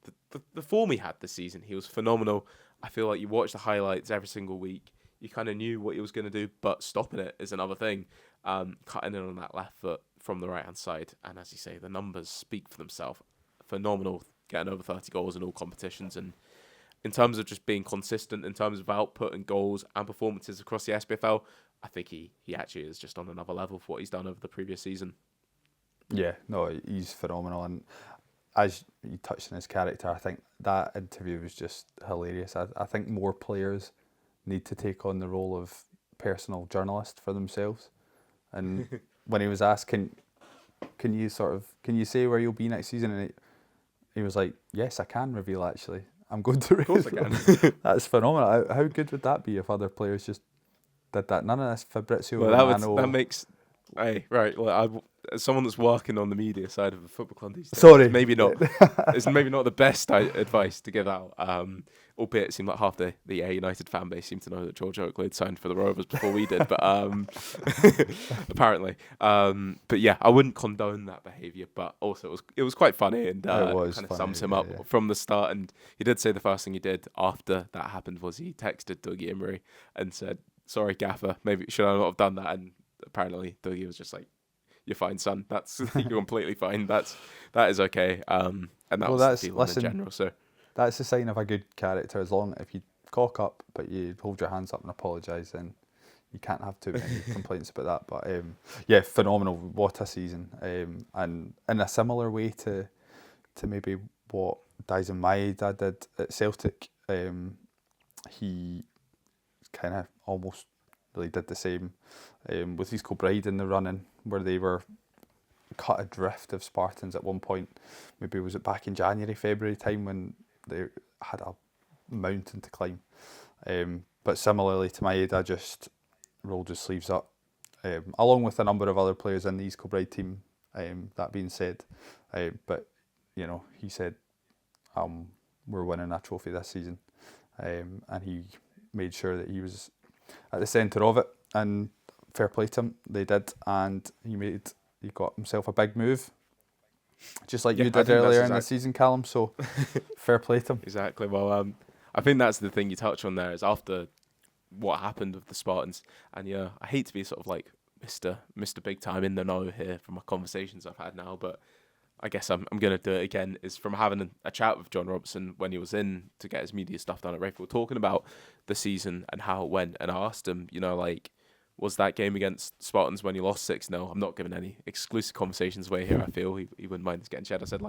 the form he had this season, he was phenomenal. I feel like you watch the highlights every single week. You kind of knew what he was going to do, but stopping it is another thing. Cutting in on that left foot from the right-hand side. And as you say, the numbers speak for themselves. Phenomenal, getting over 30 goals in all competitions. And in terms of just being consistent, in terms of output and goals and performances across the SPFL, I think he actually is just on another level for what he's done over the previous season. Yeah, no, he's phenomenal. And as you touched on his character, I think that interview was just hilarious. I think more players need to take on the role of personal journalist for themselves. And when he was asked, can you say where you'll be next season? And he was like, yes, I can reveal, actually. I'm going to reveal. Of course I can. That's phenomenal. How good would that be if other players just did that? None of this Fabrizio Well, that makes... Hey, right. Well, as someone that's working on the media side of a football club these days, sorry, it's maybe not the best advice to give out. Albeit it seemed like half the Ayr United fan base seemed to know that George Oakley had signed for the Rovers before we did, but apparently. But yeah, I wouldn't condone that behaviour, but also it was quite funny, and kind of sums him up from the start. And he did say the first thing he did after that happened was he texted Dougie Emery and said, "Sorry, Gaffer, maybe should I not have done that?" And apparently Dougie was just like, "You're fine, son. That's you're completely fine. That is okay." And that was the feeling in general. So that's a sign of a good character. If you cock up but you hold your hands up and apologise, then you can't have too many complaints about that. But yeah, phenomenal. What a season. And in a similar way to maybe what Dyson Maeda did at Celtic, he kind of almost really did the same with East Kilbride in the running, where they were cut adrift of Spartans at one point. Maybe was it back in January, February time when they had a mountain to climb. But similarly to Maeda, just rolled his sleeves up, along with a number of other players in the East Kilbride team. That being said, but he said, we're winning a trophy this season, and he made sure that he was at the centre of it, and fair play to him, they did, and he got himself a big move, just like you did earlier in the season, Callum, so fair play to him. Exactly. Well, I think that's the thing you touch on there, is after what happened with the Spartans, and yeah, I hate to be sort of like Mr. Big Time in the know here from my conversations I've had now, but I guess I'm going to do it again, is from having a chat with John Robertson when he was in to get his media stuff done at Rayfield, talking about the season and how it went, and I asked him, was that game against Spartans when you lost 6-0? I'm not giving any exclusive conversations away here, I feel. He wouldn't mind us getting shared. I said,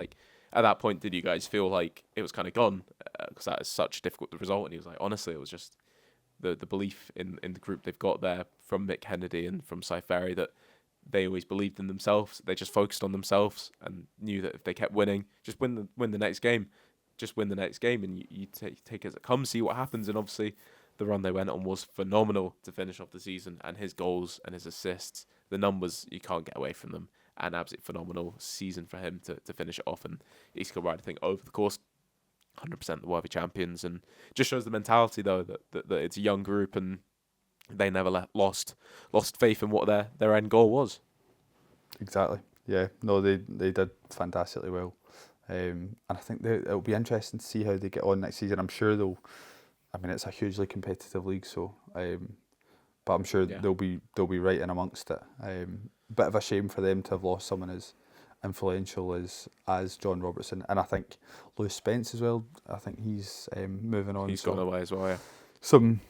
at that point, did you guys feel like it was kind of gone? Because that is such a difficult result. And he was like, honestly, it was just the belief in the group they've got there from Mick Kennedy and from Cy Ferry, that they always believed in themselves. They just focused on themselves and knew that if they kept winning, just win the next game. Just win the next game, and you take it as it comes, see what happens. And obviously, the run they went on was phenomenal to finish off the season, and his goals and his assists, the numbers, you can't get away from them. An absolutely phenomenal season for him to finish it off. And East Kilbride, I think, over the course, 100% the worthy champions, and just shows the mentality though that it's a young group and they never lost faith in what their end goal was. Exactly. Yeah. No, they did fantastically well. And I think it'll be interesting to see how they get on next season. I'm sure they'll I mean, it's a hugely competitive league, so but I'm sure Yeah. they'll be right in amongst it. Bit of a shame for them to have lost someone as influential as John Robertson, and I think Lewis Spence as well. I think he's moving on. He's gone away as well. Yeah. Some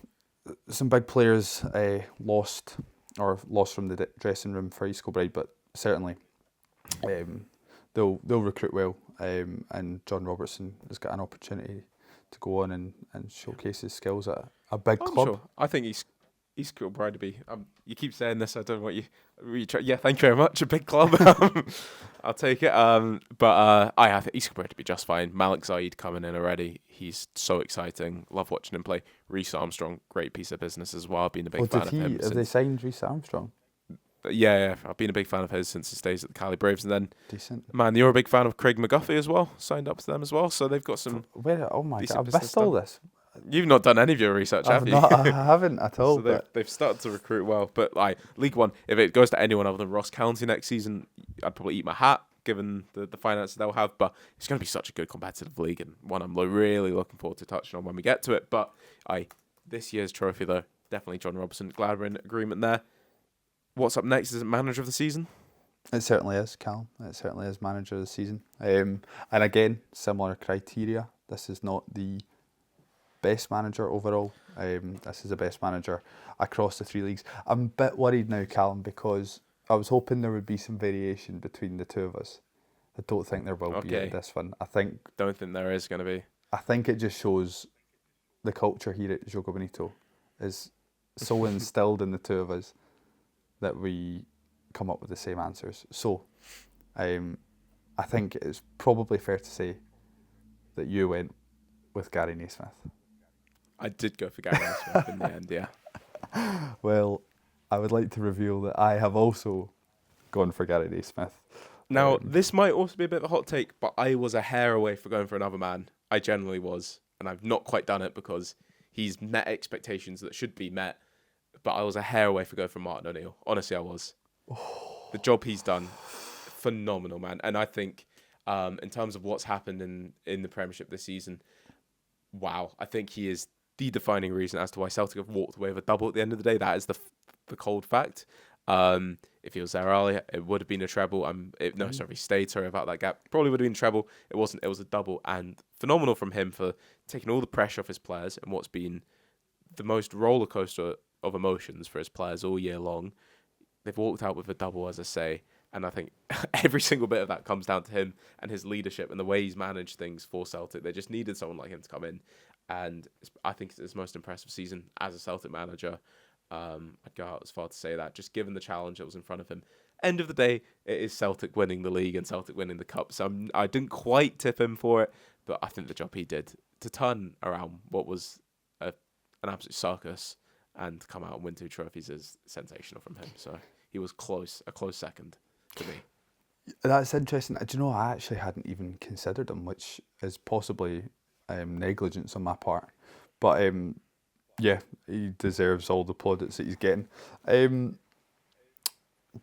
big players lost from the dressing room for East Kilbride, but certainly they'll recruit well, and John Robertson has got an opportunity to go on and showcase his skills at a big club. Sure. I think East Kilbride to be. You keep saying this. I don't know what you. Yeah, thank you very much. A big club. I'll take it. But I think East Kilbride to be just fine. Malik Zaid coming in already. He's so exciting. Love watching him play. Reece Armstrong, great piece of business as well. I've been a big fan of him. Have they signed Reece Armstrong? Yeah, I've been a big fan of his since his days at the Cali Braves, and then Decent. Man, you're a big fan of Craig McGuffey as well. Signed up to them as well, so they've got some. Oh my decent god! I've business missed all done. this. You've not done any of your research, have you? I haven't at all. So they've started to recruit well, but like League One, if it goes to anyone other than Ross County next season, I'd probably eat my hat given the finances they'll have. But it's going to be such a good competitive league, and one I'm really looking forward to touching on when we get to it. But this year's trophy though, definitely John Robertson. Glad we're in agreement there. What's up next? Is it manager of the season? It certainly is, Callum. It certainly is manager of the season. And again, similar criteria. This is not the best manager overall. This is the best manager across the 3 leagues. I'm a bit worried now, Callum, because I was hoping there would be some variation between the two of us. I don't think there will be in this one. Don't think there is going to be. I think it just shows the culture here at Joga Bonito is so instilled in the two of us that we come up with the same answers. So, I think it's probably fair to say that you went with Gary Naismith. I did go for Gary Naismith in the end, yeah. Well, I would like to reveal that I have also gone for Gary Naismith. Now, this might also be a bit of a hot take, but I was a hair away for going for another man. I generally was, and I've not quite done it because he's met expectations that should be met, but I was a hair away for going for Martin O'Neill. Honestly, I was. The job he's done, phenomenal, man. And I think in terms of what's happened in the Premiership this season, wow. I think he is the defining reason as to why Celtic have walked away with a double at the end of the day. That is the cold fact. If he was there earlier, it would have been a treble. Sorry about that gap. Probably would have been a treble. It wasn't. It was a double, and phenomenal from him for taking all the pressure off his players and what's been the most roller coaster of emotions for his players all year long. They've walked out with a double, as I say, and I think every single bit of that comes down to him and his leadership and the way he's managed things for Celtic. They just needed someone like him to come in, and I think it's his most impressive season as a Celtic manager. I'd go out as far to say that, just given the challenge that was in front of him. End of the day, it is Celtic winning the league and Celtic winning the cup, so I didn't quite tip him for it, but I think the job he did to turn around what was an absolute circus and come out and win 2 trophies is sensational from him. So he was a close second to me. That's interesting. Do you know, I actually hadn't even considered him, which is possibly negligence on my part. But yeah, he deserves all the plaudits that he's getting.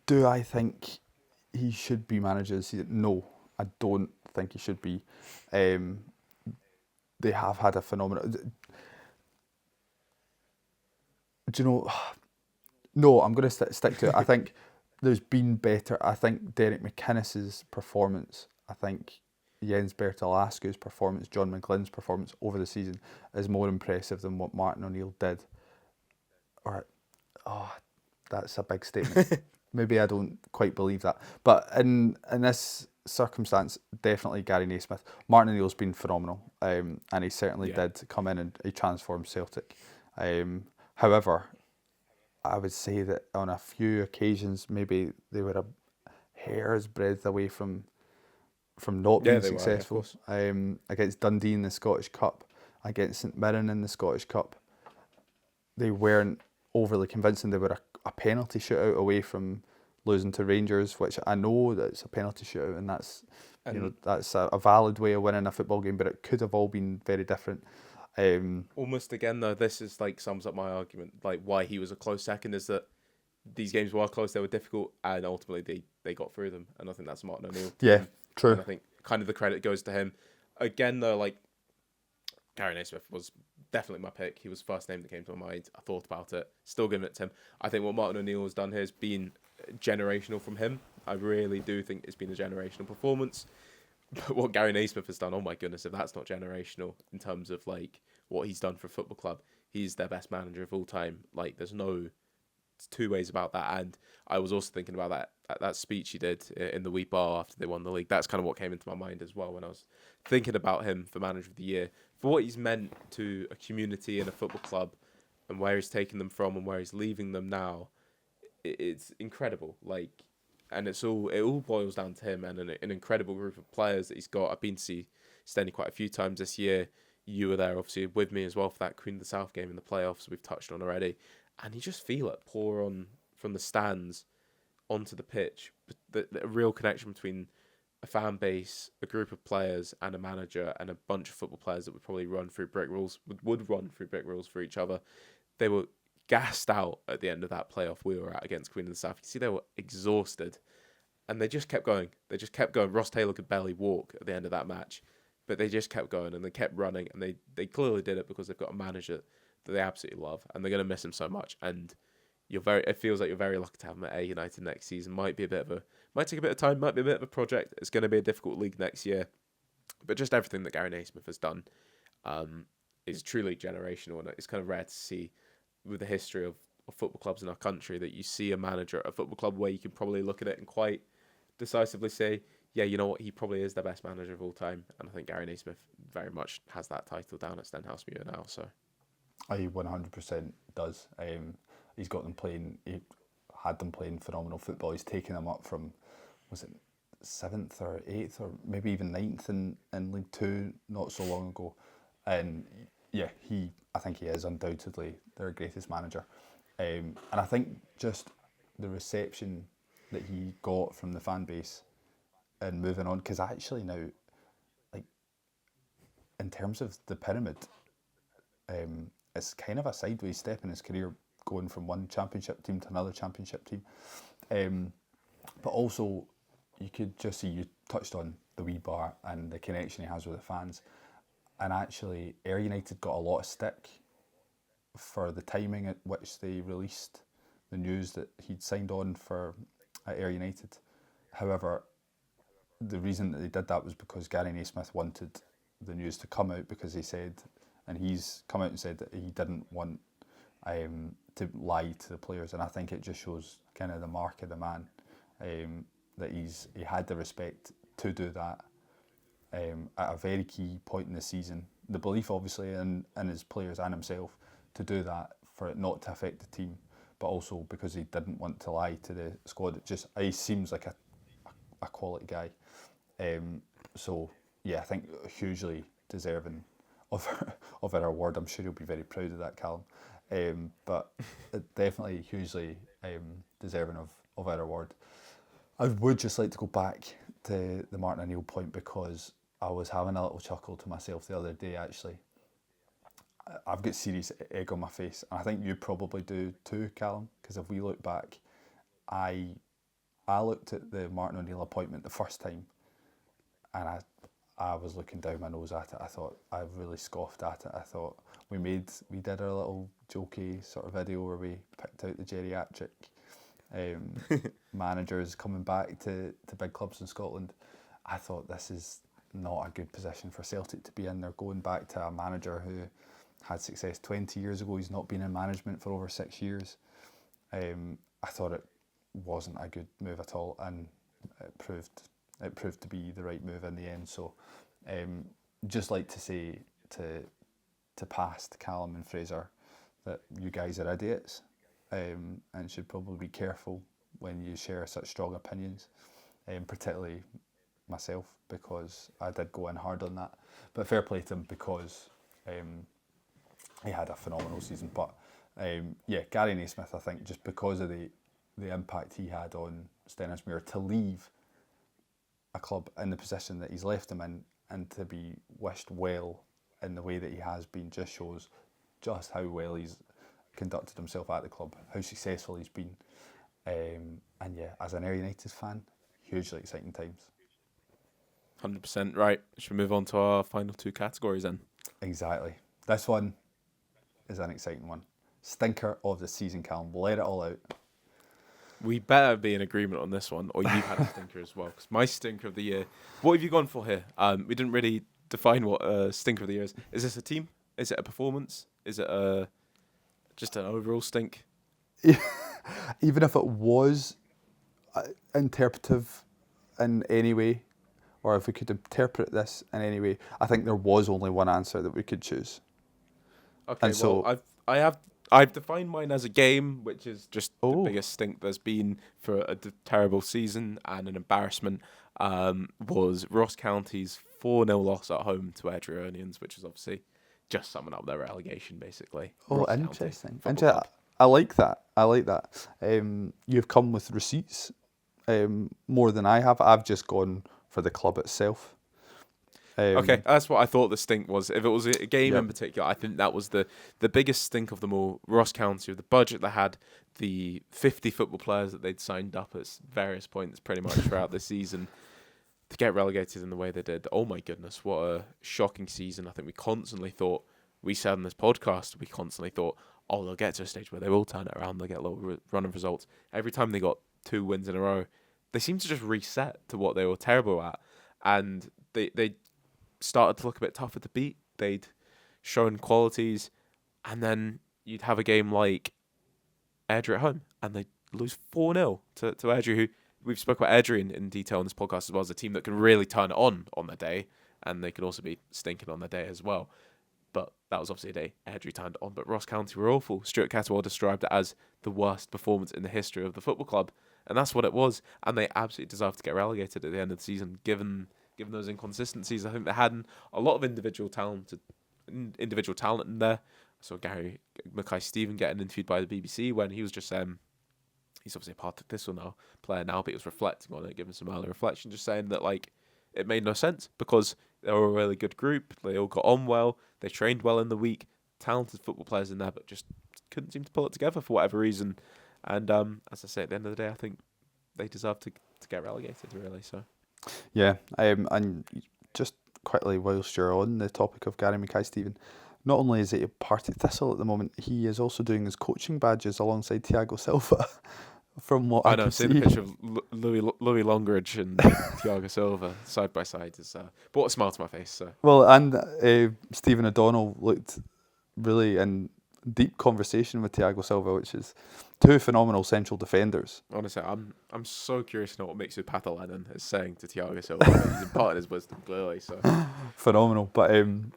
Do I think he should be manager of the season? No, I don't think he should be. They have had a phenomenal... Do you know... No, I'm going to stick to it. I think there's been better. I think Derek McInnes's performance, I think Jens Bertalascu's performance, John McGlynn's performance over the season is more impressive than what Martin O'Neill did. That's a big statement. Maybe I don't quite believe that. But in this circumstance, definitely Gary Naismith. Martin O'Neill's been phenomenal, and he certainly did come in and he transformed Celtic. However, I would say that on a few occasions, maybe they were a hair's breadth away from not being successful. Against Dundee in the Scottish Cup, against St Mirren in the Scottish Cup, they weren't overly convincing. They were a penalty shootout away from losing to Rangers, which I know that it's a penalty shootout, and that's a valid way of winning a football game, but it could have all been very different. Almost again though, this is sums up my argument. Why he was a close second is that these games were close, they were difficult, and ultimately they got through them. And I think that's Martin O'Neill. Yeah, true. And I think kind of the credit goes to him. Again though, Gary Naismith was definitely my pick. He was the first name that came to my mind. I thought about it. Still giving it to him. I think what Martin O'Neill has done here has been generational from him. I really do think it's been a generational performance. But what Gary Naismith has done, oh my goodness, if that's not generational in terms of like what he's done for a football club, he's their best manager of all time. Like, there's no two ways about that. And I was also thinking about that speech he did in the wee bar after they won the league. That's kind of what came into my mind as well when I was thinking about him for manager of the year, for what he's meant to a community and a football club, and where he's taken them from and where he's leaving them now. It's incredible. Like, and it all boils down to him and an incredible group of players that he's got. I've been to see Stenny quite a few times this year. You were there, obviously, with me as well for that Queen of the South game in the playoffs we've touched on already. And you just feel it pour on from the stands onto the pitch. The real connection between a fan base, a group of players, and a manager, and a bunch of football players that would probably run through brick walls, would run through brick walls for each other. They were gassed out at the end of that playoff we were at against Queen of the South. You see, they were exhausted, and they just kept going. They just kept going. Ross Taylor could barely walk at the end of that match, but they just kept going and they kept running, and they clearly did it because they've got a manager that they absolutely love, and they're going to miss him so much. And it feels like you're very lucky to have him at Ayr United next season. Might take a bit of time, might be a bit of a project. It's going to be a difficult league next year, but just everything that Gary Naismith has done is truly generational, and it's kind of rare to see with the history of football clubs in our country that you see a manager at a football club where you can probably look at it and quite decisively say, yeah, you know what, he probably is the best manager of all time. And I think Gary Naismith very much has that title down at Stenhousemuir now. So He 100% does. He's got them playing. He had them playing phenomenal football. He's taken them up from, was it 7th or 8th or maybe even 9th in League Two not so long ago. And yeah, I think he is undoubtedly their greatest manager. And I think just the reception that he got from the fan base and moving on, because actually now, like, in terms of the pyramid, it's kind of a sideways step in his career, going from one championship team to another championship team. But also, you could just see, you touched on the wee bar and the connection he has with the fans. And actually, Ayr United got a lot of stick for the timing at which they released the news that he'd signed on for Ayr United. However, the reason that they did that was because Gary Naismith wanted the news to come out, because he said, and he's come out and said that he didn't want to lie to the players. And I think it just shows kind of the mark of the man, that he had the respect to do that at a very key point in the season. The belief, obviously, in his players and himself to do that, for it not to affect the team, but also because he didn't want to lie to the squad. He seems like a quality guy. So yeah, I think hugely deserving of our award. I'm sure he'll be very proud of that, Callum. But definitely hugely deserving of our award. I would just like to go back to the Martin O'Neill point, because I was having a little chuckle to myself the other day, actually. I've got serious egg on my face, and I think you probably do too, Callum, because if we look back, I looked at the Martin O'Neill appointment the first time, and I was looking down my nose at it. I thought, I really scoffed at it. I thought we did our little jokey sort of video where we picked out the geriatric managers coming back to big clubs in Scotland. I thought, this is not a good position for Celtic to be in. They're going back to a manager who had success 20 years ago. He's not been in management for over 6 years. I thought it wasn't a good move at all, and it proved to be the right move in the end. So just like to say to past Callum and Fraser that you guys are idiots, and should probably be careful when you share such strong opinions, particularly myself, because I did go in hard on that. But fair play to him, because he had a phenomenal season. But yeah, Gary Naismith, I think, just because of the impact he had on Stenhousemuir, to leave a club in the position that he's left them in, and to be wished well in the way that he has been, just shows just how well he's conducted himself at the club, how successful he's been. And yeah, as an Ayr United fan, hugely exciting times. 100% right. Should we move on to our final two categories then? Exactly. This one, is an exciting one. Stinker of the season, Callum. Let it all out. We better be in agreement on this one, or you've had a stinker as well. Because my stinker of the year. What have you gone for here? We didn't really define what a stinker of the year is. Is this a team? Is it a performance? Is it just an overall stink? Even if it was interpretive in any way, or if we could interpret this in any way, I think there was only one answer that we could choose. Okay, and so I've defined mine as a game, which is just the Oh. biggest stink there's been for a terrible season and an embarrassment. Was Ross County's 4-0 loss at home to Airdrieonians, which was obviously just summing up their relegation, basically. Oh, Ross County interesting. Football Club. I like that. You've come with receipts more than I have. I've just gone for the club itself. Okay, that's what I thought the stink was. If it was a game Yep. in particular, I think that was the biggest stink of them all. Ross County, with the budget they had, the 50 football players that they'd signed up at various points pretty much throughout the season, to get relegated in the way they did. Oh my goodness, what a shocking season. I think we said in this podcast, we constantly thought, oh, they'll get to a stage where they will turn it around, they'll get a little run of results. Every time they got 2 wins in a row, they seemed to just reset to what they were terrible at. And they started to look a bit tougher to beat. They'd shown qualities, and then you'd have a game like Airdrie at home, and they'd lose 4-0 to Airdrie, who we've spoken about Airdrie in detail in this podcast as well, as a team that can really turn it on their day, and they could also be stinking on their day as well. But that was obviously a day Airdrie turned it on. But Ross County were awful. Stuart Catterwell described it as the worst performance in the history of the football club, and that's what it was. And they absolutely deserved to get relegated at the end of the season, given those inconsistencies. I think they had a lot of individual talent in there. I saw Gary Mackay-Steven getting interviewed by the BBC when he was just he's obviously a part of this player now, but he was reflecting on it, giving some early reflection, just saying that it made no sense because they were a really good group. They all got on well. They trained well in the week. Talented football players in there, but just couldn't seem to pull it together for whatever reason. And as I say, at the end of the day, I think they deserve to get relegated, really. So. Yeah, and just quickly, whilst you're on the topic of Gary Mackay-Steven, not only is he a Partick Thistle at the moment, he is also doing his coaching badges alongside Thiago Silva. From what I know, can seeing see. the picture of Louis Longridge and Thiago Silva side by side is brought a smile to my face. So. Well, and Stephen O'Donnell looked really in deep conversation with Thiago Silva, which is 2 phenomenal central defenders. Honestly, I'm so curious to know what Mixu Patalainen is saying to Thiago Silva. He's imparting his wisdom clearly. So Phenomenal, but on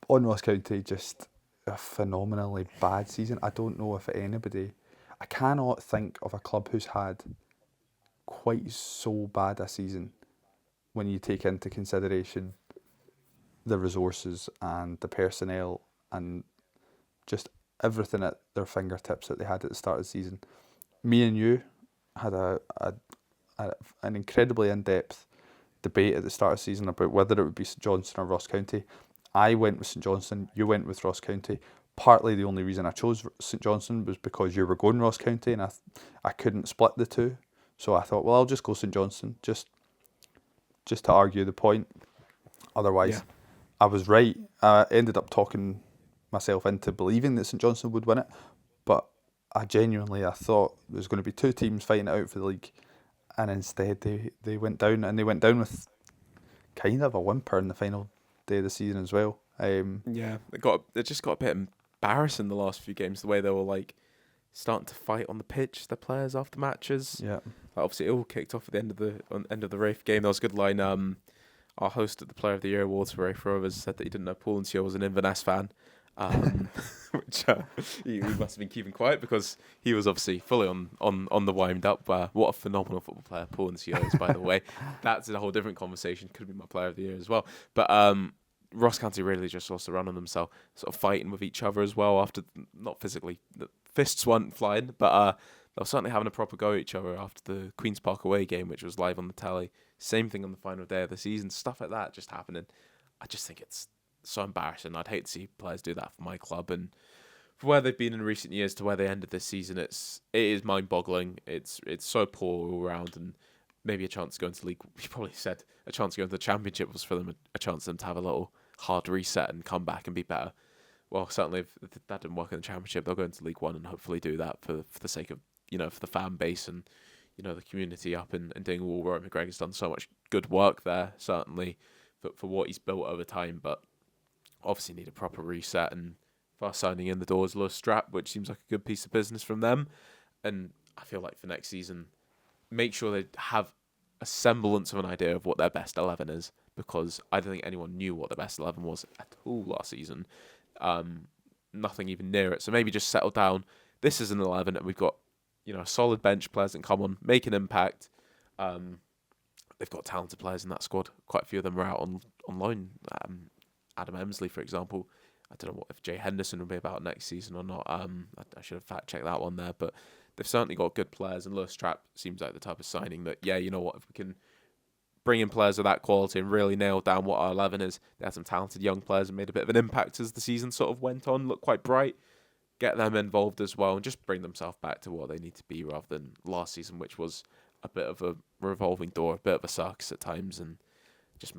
Ross County, just a phenomenally bad season. I don't know if I cannot think of a club who's had quite so bad a season when you take into consideration the resources and the personnel and just everything at their fingertips that they had at the start of the season. Me and you had an incredibly in-depth debate at the start of the season about whether it would be St Johnstone or Ross County. I went with St Johnstone, you went with Ross County. Partly the only reason I chose St Johnstone was because you were going Ross County and I couldn't split the two. So I thought, well, I'll just go St Johnstone, just to argue the point. Otherwise, I was right. I ended up talking myself into believing that St Johnstone would win it, but I thought there was going to be 2 teams fighting it out for the league, and instead they went down, and they went down with kind of a whimper in the final day of the season as well. It just got a bit embarrassing the last few games, the way they were starting to fight on the pitch, the players after matches. Yeah. Obviously it all kicked off at the end of the Rafe game. There was a good line. Our host at the Player of the Year Awards for Rafe Rovers said that he didn't know Paul Nsio was an Inverness fan. Which he must have been keeping quiet because he was obviously fully on the wind up. What a phenomenal football player Paul Nsio is, by the way. That's a whole different conversation. Could be my Player of the Year as well. But Ross County really just lost the run on themselves, sort of fighting with each other as well after, not physically, the fists weren't flying, but they were certainly having a proper go at each other after the Queen's Park away game, which was live on the telly. Same thing on the final day of the season. Stuff like that just happening. I just think it's so embarrassing. I'd hate to see players do that for my club, and for where they've been in recent years to where they ended this season, it is mind-boggling. It's so poor all around, and maybe a chance to go into league. You probably said a chance to go into the championship was for them a chance for them to have a little hard reset and come back and be better. well, certainly if that didn't work in the Championship, they'll go into League One and hopefully do that for the sake of, for the fan base and, the community up in Dingwall. Rory McGregor's done so much good work there, certainly, for what he's built over time, but obviously need a proper reset. And fast signing in the doors, Lewis Strapp, which seems like a good piece of business from them. And I feel like for next season, make sure they have a semblance of an idea of what their best 11 is, because I don't think anyone knew what the best 11 was at all last season. Nothing even near it. So maybe just settle down. This is an 11, and we've got a solid bench players that come on, make an impact. They've got talented players in that squad. Quite a few of them are out on loan. Adam Emsley, for example. I don't know if Jay Henderson will be about next season or not. I should have fact-checked that one there. But they've certainly got good players, and Lewis Trapp seems like the type of signing that, if we can bring in players of that quality and really nail down what our 11 is. They had some talented young players and made a bit of an impact as the season sort of went on, looked quite bright. Get them involved as well and just bring themselves back to what they need to be rather than last season, which was a bit of a revolving door, a bit of a circus at times, and just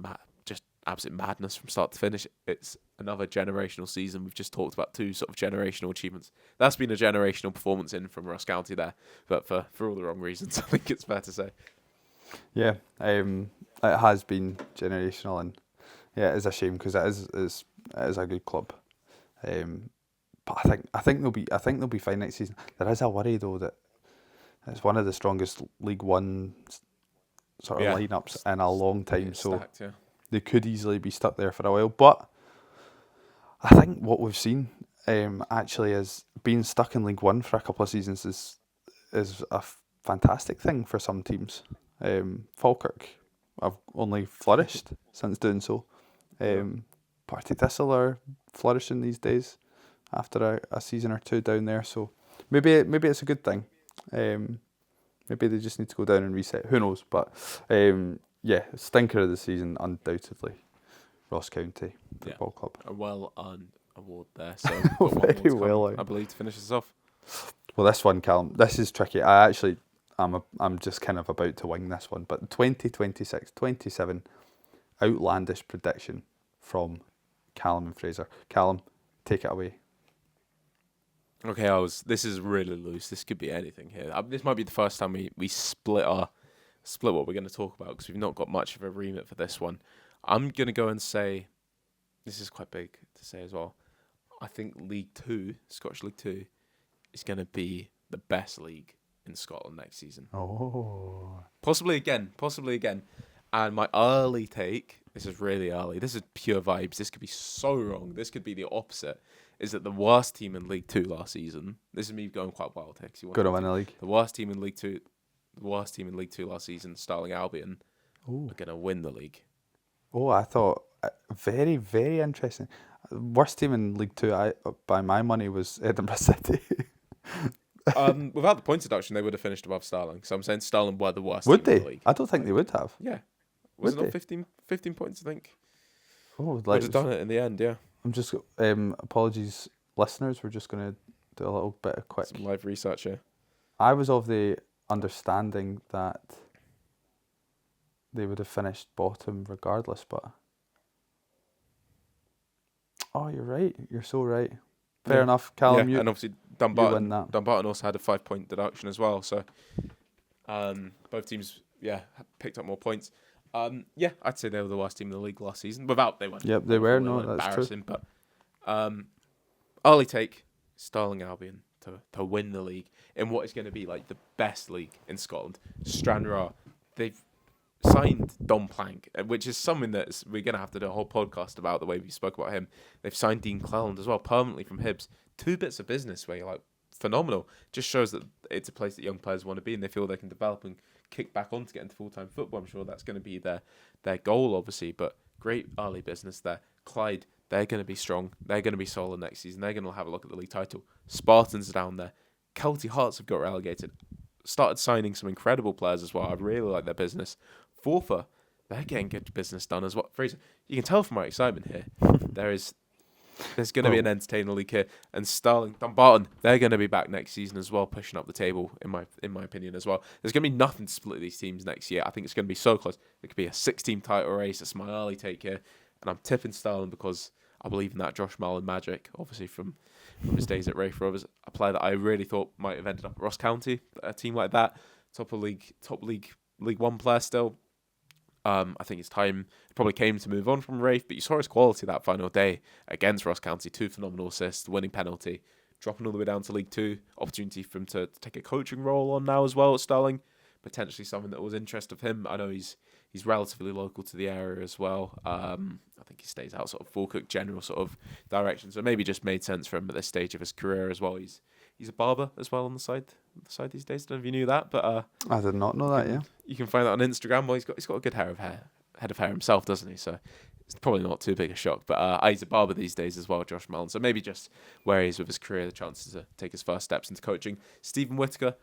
absolute madness from start to finish. It's another generational season. We've just talked about two sort of generational achievements. That's been a generational performance from Ross County there, but for all the wrong reasons, I think it's fair to say. Yeah, it has been generational, and it is a shame because it is a good club. But I think they'll be fine next season. There is a worry though that it's one of the strongest League One sort of lineups in a long time, so stacked, they could easily be stuck there for a while. But I think what we've seen actually is being stuck in League One for a couple of seasons is a fantastic thing for some teams. Falkirk have only flourished since doing so. Partick Thistle are flourishing these days after a season or two down there, so maybe it's a good thing. Maybe they just need to go down and reset. Who knows? But stinker of the season, undoubtedly, Ross County Football Club. A well-earned award there. So very well earned, I believe, to finish this off. Well, this one, Callum, this is tricky. I'm just kind of about to wing this one, but 2026-27 outlandish prediction from Callum and Fraser. Callum, take it away. Okay, this is really loose. This could be anything here. This might be the first time we split what we're going to talk about, because we've not got much of a remit for this one. I'm going to go and say, this is quite big to say as well, I think League 2, Scottish League 2, is going to be the best league in Scotland next season. Oh. Possibly again. And my early take, this is really early, this is pure vibes, this could be so wrong, this could be the opposite, is that the worst team in League 2 last season, this is me going quite wild here. Good to win the league. The worst team in League 2 last season, Stirling Albion, Ooh. are going to win the league. Oh, I thought, very, very interesting. Worst team in League 2, by my money, was Edinburgh City. Without the points deduction, they would have finished above Stirling. So I'm saying Stirling were the worst would team they? in the league. I don't think they would have. Yeah. Was it not 15 points, I think? Oh, would have done it in the end, yeah. I'm just, apologies, listeners, we're just going to do a little bit of quick. Some live research here. I was of the understanding that they would have finished bottom regardless, but... Oh, you're right. You're so right. Fair enough, Callum. And obviously Dumbarton also had a 5-point deduction as well. So both teams, picked up more points. I'd say they were the worst team in the league last season. They weren't. Yep, they were. They No, weren't that's embarrassing, true. But early take, Stirling Albion to win the league in what is going to be like the best league in Scotland. Stranraer, they've signed Dom Plank, which is something that we're going to have to do a whole podcast about, the way we spoke about him. They've signed Dean Cleland as well, permanently from Hibs. 2 bits of business where you're like, phenomenal. Just shows that it's a place that young players want to be and they feel they can develop and kick back on to get into full-time football. I'm sure that's going to be their goal, obviously, but great early business there. Clyde, they're going to be strong. They're going to be solid next season. They're going to have a look at the league title. Spartans are down there. Kelty Hearts have got relegated. Started signing some incredible players as well. I really like their business. Forfar, they're getting good business done as well. Fraser, you can tell from my excitement here, there's going to be an entertaining league here. And Stirling, Dumbarton, they're going to be back next season as well, pushing up the table, in my opinion as well. There's going to be nothing to split these teams next year. I think it's going to be so close. It could be a 6-team title race. That's my early take here. And I'm tipping Stirling because I believe in that Josh Mullen magic, obviously from his days at Raith Rovers. A player that I really thought might have ended up at Ross County, a team like that, top League One player still. I think it's time it probably came to move on from Raith, but you saw his quality that final day against Ross County. 2 phenomenal assists, winning penalty, dropping all the way down to League Two. Opportunity for him to take a coaching role on now as well at Stirling. Potentially something that was interest of him. I know he's relatively local to the area as well. I think he stays out sort of Falkirk general sort of direction, so maybe just made sense for him at this stage of his career as well. He's a barber as well on the side these days. Don't know if you knew that, but I did not know that. Yeah, you can find that on Instagram. Well, he's got a good head of hair himself, doesn't he? So it's probably not too big a shock. But he's a barber these days as well, Josh Mullen. So maybe just where he is with his career, the chances to take his first steps into coaching. Stephen Whittaker,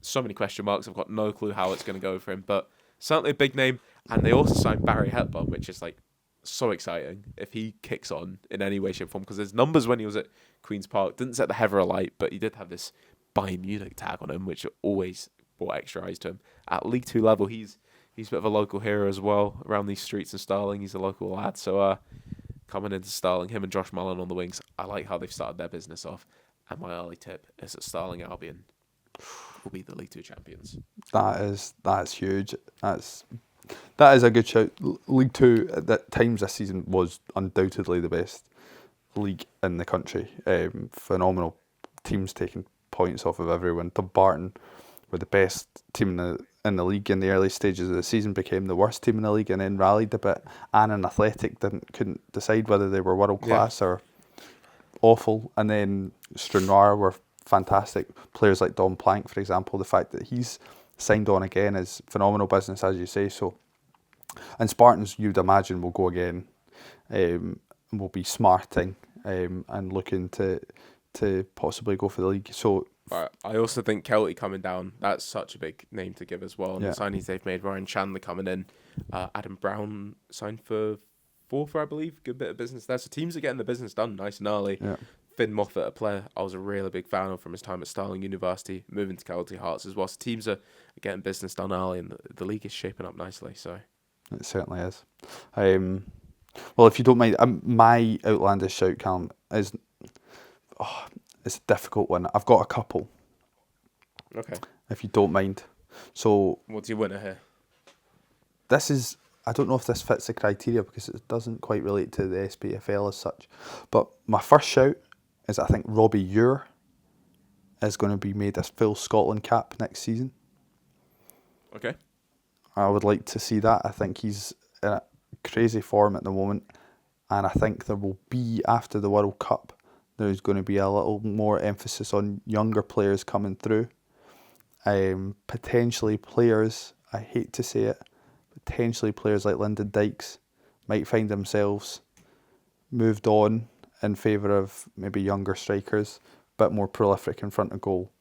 so many question marks. I've got no clue how it's going to go for him, but certainly a big name. And they also signed Barry Hepburn, which is like so exciting if he kicks on in any way, shape, or form. Because his numbers when he was at Queen's Park didn't set the heather alight, but he did have this Bayern Munich tag on him, which always brought extra eyes to him. At League Two level, he's a bit of a local hero as well around these streets in Stirling. He's a local lad, so coming into Stirling, him and Josh Mullen on the wings. I like how they've started their business off. And my early tip is that Stirling Albion will be the League Two champions. That's huge. That is a good shout. League Two at times this season was undoubtedly the best league in the country. Phenomenal teams taking points off of everyone. Dumbarton were the best team in the league in the early stages of the season, became the worst team in the league, and then rallied a bit. Annan Athletic couldn't decide whether they were world class or awful, and then Stranraer were fantastic. Players like Don Plank, for example, the fact that he's signed on again is phenomenal business, as you say. So, and Spartans, you'd imagine, will go again, will be smarting and looking to possibly go for the league. So, I also think Kelty coming down, that's such a big name to give as well. And the signings they've made, Ryan Chandler coming in, Adam Brown signed for Forfar, I believe. Good bit of business there. So teams are getting the business done nice and early. Yeah. Finn Moffat, a player I was a really big fan of from his time at Stirling University, moving to Kelty Hearts as well. So teams are getting business done early, and the league is shaping up nicely. So it certainly is. Well, if you don't mind, my outlandish shout, Callum, is it's a difficult one. I've got a couple. Okay. If you don't mind. So what's your winner here? This is, I don't know if this fits the criteria because it doesn't quite relate to the SPFL as such. But my first shout is I think Robbie Ure is going to be made a full Scotland cap next season. Okay. I would like to see that. I think he's in a crazy form at the moment. And I think there will be, after the World Cup, there's going to be a little more emphasis on younger players coming through. Potentially players, I hate to say it, potentially players like Lyndon Dykes might find themselves moved on in favour of maybe younger strikers, a bit more prolific in front of goal.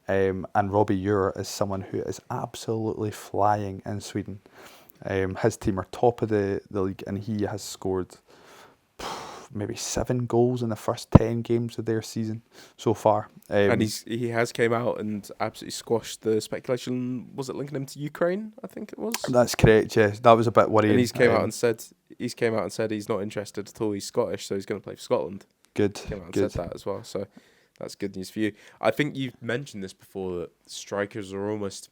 And Robbie Ure is someone who is absolutely flying in Sweden. His team are top of the league, and he has scored maybe 7 goals in the first 10 games of their season so far. And he has came out and absolutely squashed the speculation. Was it linking him to Ukraine? I think it was. That's correct. Yeah, that was a bit worrying. And he's came out and said he's not interested at all. He's Scottish, so he's going to play for Scotland. Good. Came out and said that as well. So that's good news for you. I think you've mentioned this before, that strikers are almost,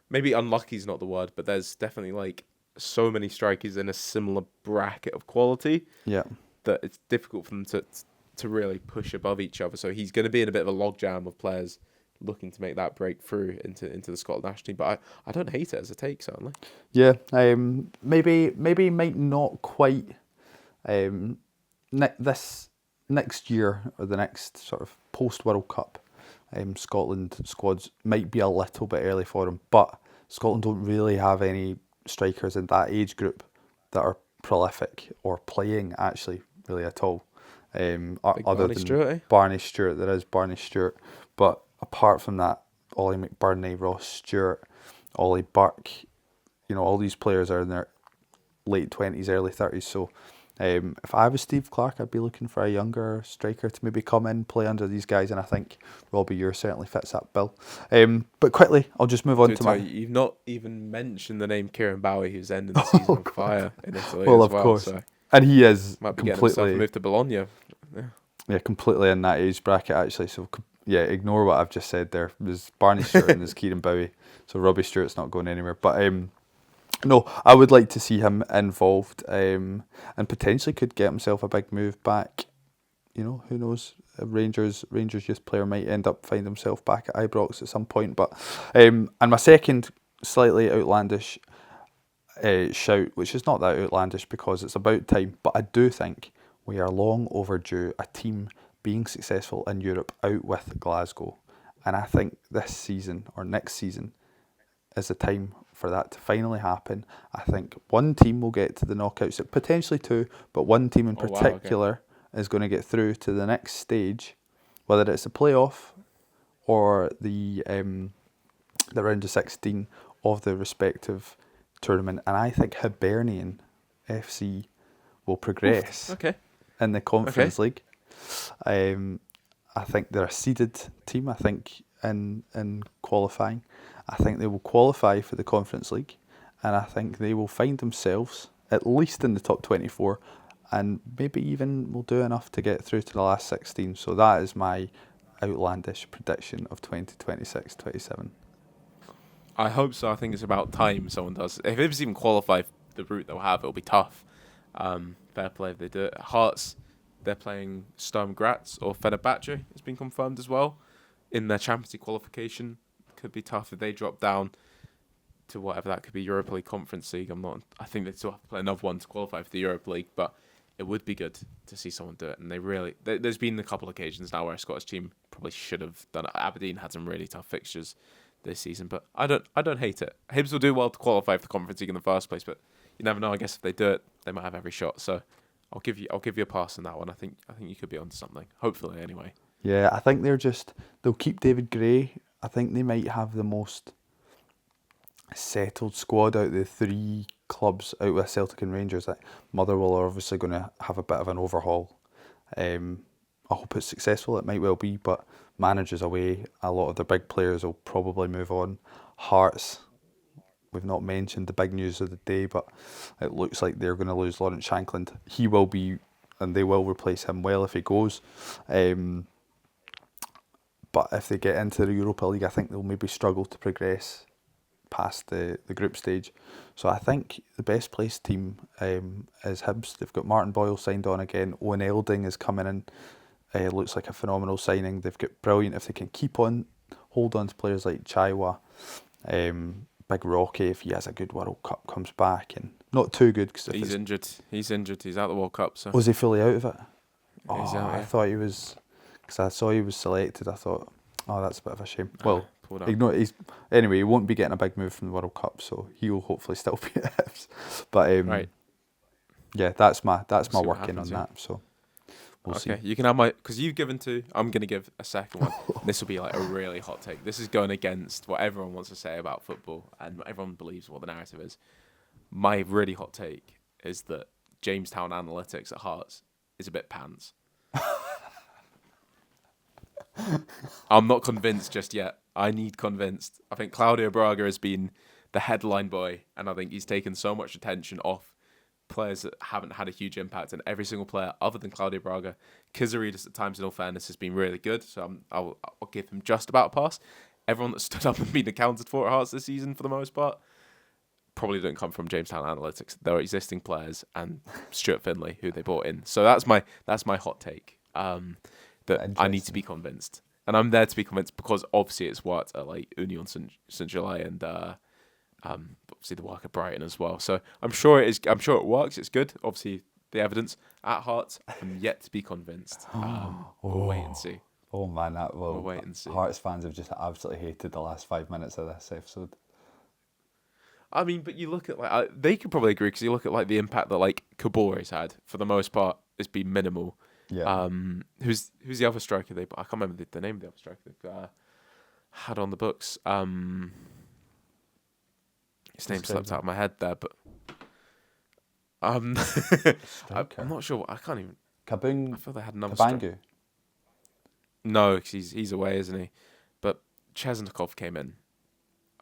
maybe unlucky is not the word, but there's definitely like so many strikers in a similar bracket of quality. Yeah. That it's difficult for them to really push above each other. So he's going to be in a bit of a logjam of players looking to make that breakthrough into the Scotland national team. But I don't hate it as a take, certainly. Yeah, maybe might not quite this next year or the next sort of post-World Cup, Scotland squads might be a little bit early for them, but Scotland don't really have any strikers in that age group that are prolific or playing actually really at all. Other than Stewart, Barney Stewart, there is Barney Stewart, but apart from that, Ollie McBurney, Ross Stewart, Ollie Burke, all these players are in their late 20s, early 30s. So if I was Steve Clarke, I'd be looking for a younger striker to maybe come in, play under these guys, and I think Robbie Ure certainly fits that bill. But quickly, I'll just move on to my... You've not even mentioned the name Kieran Bowie, who's ending the season on fire in Italy well, as of well. Course. So. And he is Might be getting himself a completely, move to Bologna. Yeah. completely in that age bracket actually. So yeah, ignore what I've just said there. There's Barney Stewart and there's Kieran Bowie. So Robbie Stewart's not going anywhere. But no, I would like to see him involved, and potentially could get himself a big move back. You know, who knows? A Rangers youth player might end up finding himself back at Ibrox at some point. But and my second slightly outlandish shout, which is not that outlandish because it's about time, but I do think we are long overdue a team being successful in Europe out with Glasgow. And I think this season or next season is the time for that to finally happen. I think one team will get to the knockouts, potentially two, but one team in particular is going to get through to the next stage, whether it's a playoff or the round of 16 of the respective tournament. And I think Hibernian FC will progress in the Conference League. I think they're a seeded team. I think in qualifying, I think they will qualify for the Conference League, and I think they will find themselves at least in the top 24, and maybe even will do enough to get through to the last 16. So that is my outlandish prediction of 2026-27. I hope so. I think it's about time someone does. If it's even qualify the route they'll have, it'll be tough. Fair play if they do it. Hearts, they're playing Sturm Graz or Fenerbahce. It's been confirmed as well in their Champions League qualification. Could be tough if they drop down to whatever that could be, Europa League, Conference League. I think they still have to play another one to qualify for the Europa League, but it would be good to see someone do it. And there's been a couple of occasions now where a Scottish team probably should have done it. Aberdeen had some really tough fixtures this season, but I don't hate it. Hibs will do well to qualify for the Conference League in the first place, but you never know. I guess if they do it, they might have every shot. So I'll give you a pass on that one. I think you could be onto something. Hopefully, anyway. Yeah, I think they'll keep David Gray. I think they might have the most settled squad out of the three clubs out with Celtic and Rangers. Like Motherwell are obviously going to have a bit of an overhaul. I hope it's successful. It might well be, but managers away, a lot of the big players will probably move on. Hearts, we've not mentioned the big news of the day, but it looks like they're going to lose Lawrence Shankland. He will be, and they will replace him well if he goes. But if they get into the Europa League, I think they'll maybe struggle to progress past the group stage. So I think the best placed team is Hibs. They've got Martin Boyle signed on again. Owen Elding is coming in. Looks like a phenomenal signing. They've got brilliant, if they can hold on to players like Chaiwa. Big Rocky, if he has a good World Cup, comes back, and not too good because he's injured. He's injured. He's out of the World Cup. So was he fully out of it? He's out, yeah. I thought he was, because I saw he was selected. I thought, that's a bit of a shame. Well, ignore. Anyway, he won't be getting a big move from the World Cup, so he will hopefully still be at Hibs. But right. Yeah, that's my We'll working on that. So we'll see. You can have because you've given two. I'm gonna give a second one. This will be like a really hot take. This is going against what everyone wants to say about football and everyone believes what the narrative is. My really hot take is that Jamestown Analytics at Hearts is a bit pants. I'm not convinced just yet. I need convinced. I think Claudio Braga has been the headline boy, and I think he's taken so much attention off players that haven't had a huge impact, and every single player other than Claudio Braga, Kizaridis at times, in all fairness, has been really good, so I'll give him just about a pass. Everyone that stood up and been accounted for at Hearts this season, for the most part, probably didn't come from Jamestown Analytics. There are existing players and Stuart Finlay, who they brought in. So that's my hot take. That I need to be convinced, and I'm there to be convinced because obviously it's worked at like Union Saint-Gilles and obviously the work at Brighton as well. So I'm sure it is. I'm sure it works. It's good. Obviously the evidence at Hearts. I'm yet to be convinced. We'll wait and see. Oh man, we'll wait and see. Hearts fans have just absolutely hated the last 5 minutes of this episode. I mean, but you look at like they could probably agree because you look at like the impact that like Cabore's had for the most part. It's been minimal. Yeah. Who's the other striker I can't remember the name of the other striker they've had on the books. His name slipped out of my head there, but I'm not sure. I can't even. Kaboom. I feel they had another Kabangu. No, because he's away, isn't he? But Chesnikov came in.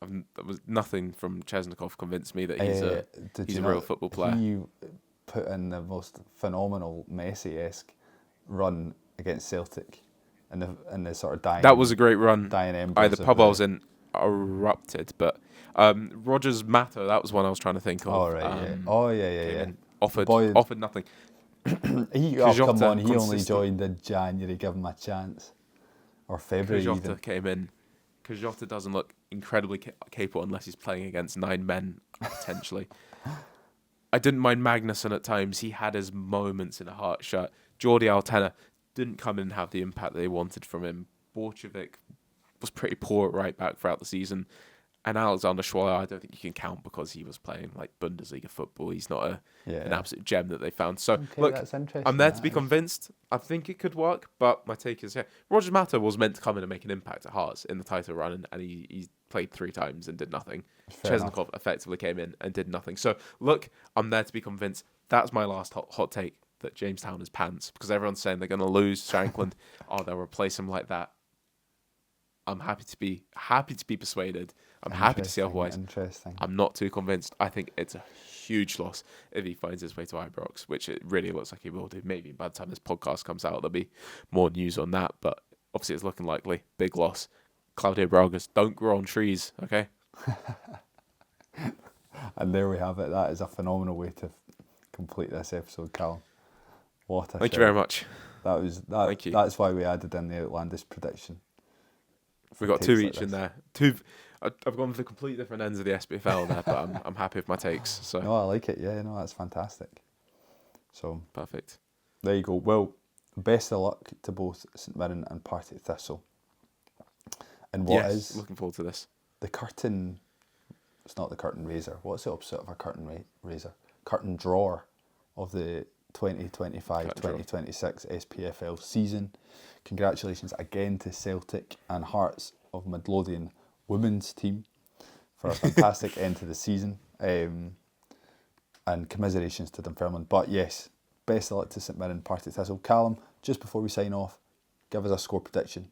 There was nothing from Chesnikov convinced me that he's a real football player. He put in the most phenomenal Messi-esque run against Celtic in the sort of dying. That was a great run. Dying embers. The pub I was in erupted, but Rogers Matter, that was one I was trying to think of. Oh right, yeah. Offered nothing. Come Jota on, he only consistent. joined in January. Give him a chance, or February Jota even. came in. Jota doesn't look incredibly capable unless he's playing against 9 men potentially. I didn't mind Magnussen at times. He had his moments in a heart shot. Jordi Altena didn't come in and have the impact they wanted from him. Borchevik was pretty poor at right back throughout the season. And Alexander Schweier, I don't think you can count because he was playing like Bundesliga football. He's not an absolute gem that they found. So, Okay, look, that's interesting, I'm there to be convinced. I think it could work, but my take is, Roger Matter was meant to come in and make an impact at Hearts in the title run, and he played 3 times and did nothing. Chesnikov effectively came in and did nothing. So, look, I'm there to be convinced. That's my last hot take, that Jamestown is pants, because everyone's saying they're going to lose Shankland. They'll replace him like that. I'm happy to be persuaded. I'm happy to see otherwise. Interesting. I'm not too convinced. I think it's a huge loss if he finds his way to Ibrox, which it really looks like he will do. Maybe by the time this podcast comes out, there'll be more news on that. But obviously, it's looking likely. Big loss. Claudio Bragas, don't grow on trees, okay? And there we have it. That is a phenomenal way to complete this episode, Callum. What a Thank show. you very much. Thank you. That's why we added in the outlandish prediction. We've got Takes 2 like each in this. there. I've gone for complete different ends of the SPFL there, but I'm happy with my takes. So No, I like it. Yeah, no, that's fantastic. So perfect. there you go. Well, best of luck to both St Mirren and Partick Thistle. And what is looking forward to this? the curtain? It's not the curtain raiser. What's the opposite of a curtain raiser? Curtain drawer of the 2025-2026 SPFL season. Congratulations again to Celtic and Hearts of Midlothian women's team for a fantastic end to the season. And commiserations to Dunfermline. But yes, best of luck to St Mirren, Partick Thistle. Callum, just before we sign off, give us a score prediction.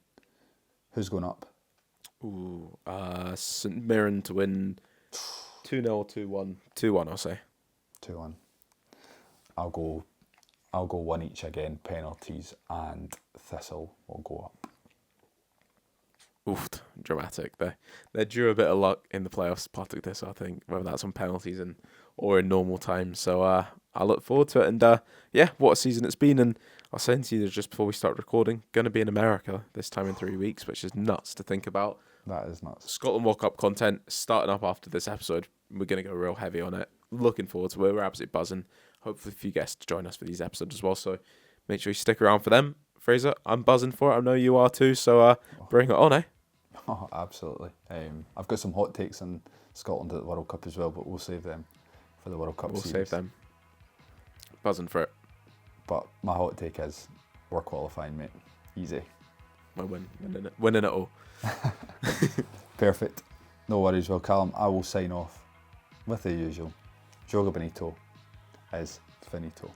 Who's going up? St Mirren to win 2-0, 2-1. 2-1, I'll say. 2-1. I'll go 1 each again, penalties, and Thistle will go up. Oof, dramatic. They're due a bit of luck in the playoffs, Partick Thistle, I think, whether that's on penalties or in normal time. So I look forward to it. And what a season it's been. And I was saying to you just before we start recording, going to be in America this time in 3 weeks, which is nuts to think about. That is nuts. Scotland Walk Up content starting up after this episode. We're going to go real heavy on it. Looking forward to it. We're absolutely buzzing. Hopefully a few guests to join us for these episodes as well. So make sure you stick around for them. Fraser, I'm buzzing for it. I know you are too. So bring it on, eh? Oh, absolutely. I've got some hot takes on Scotland at the World Cup as well, but we'll save them for the World Cup We'll series. save them. Buzzing for it. But my hot take is we're qualifying, mate. Easy. We're winning it all. Perfect. No worries. Well, Callum, I will sign off with the usual. Joga Bonito is finito.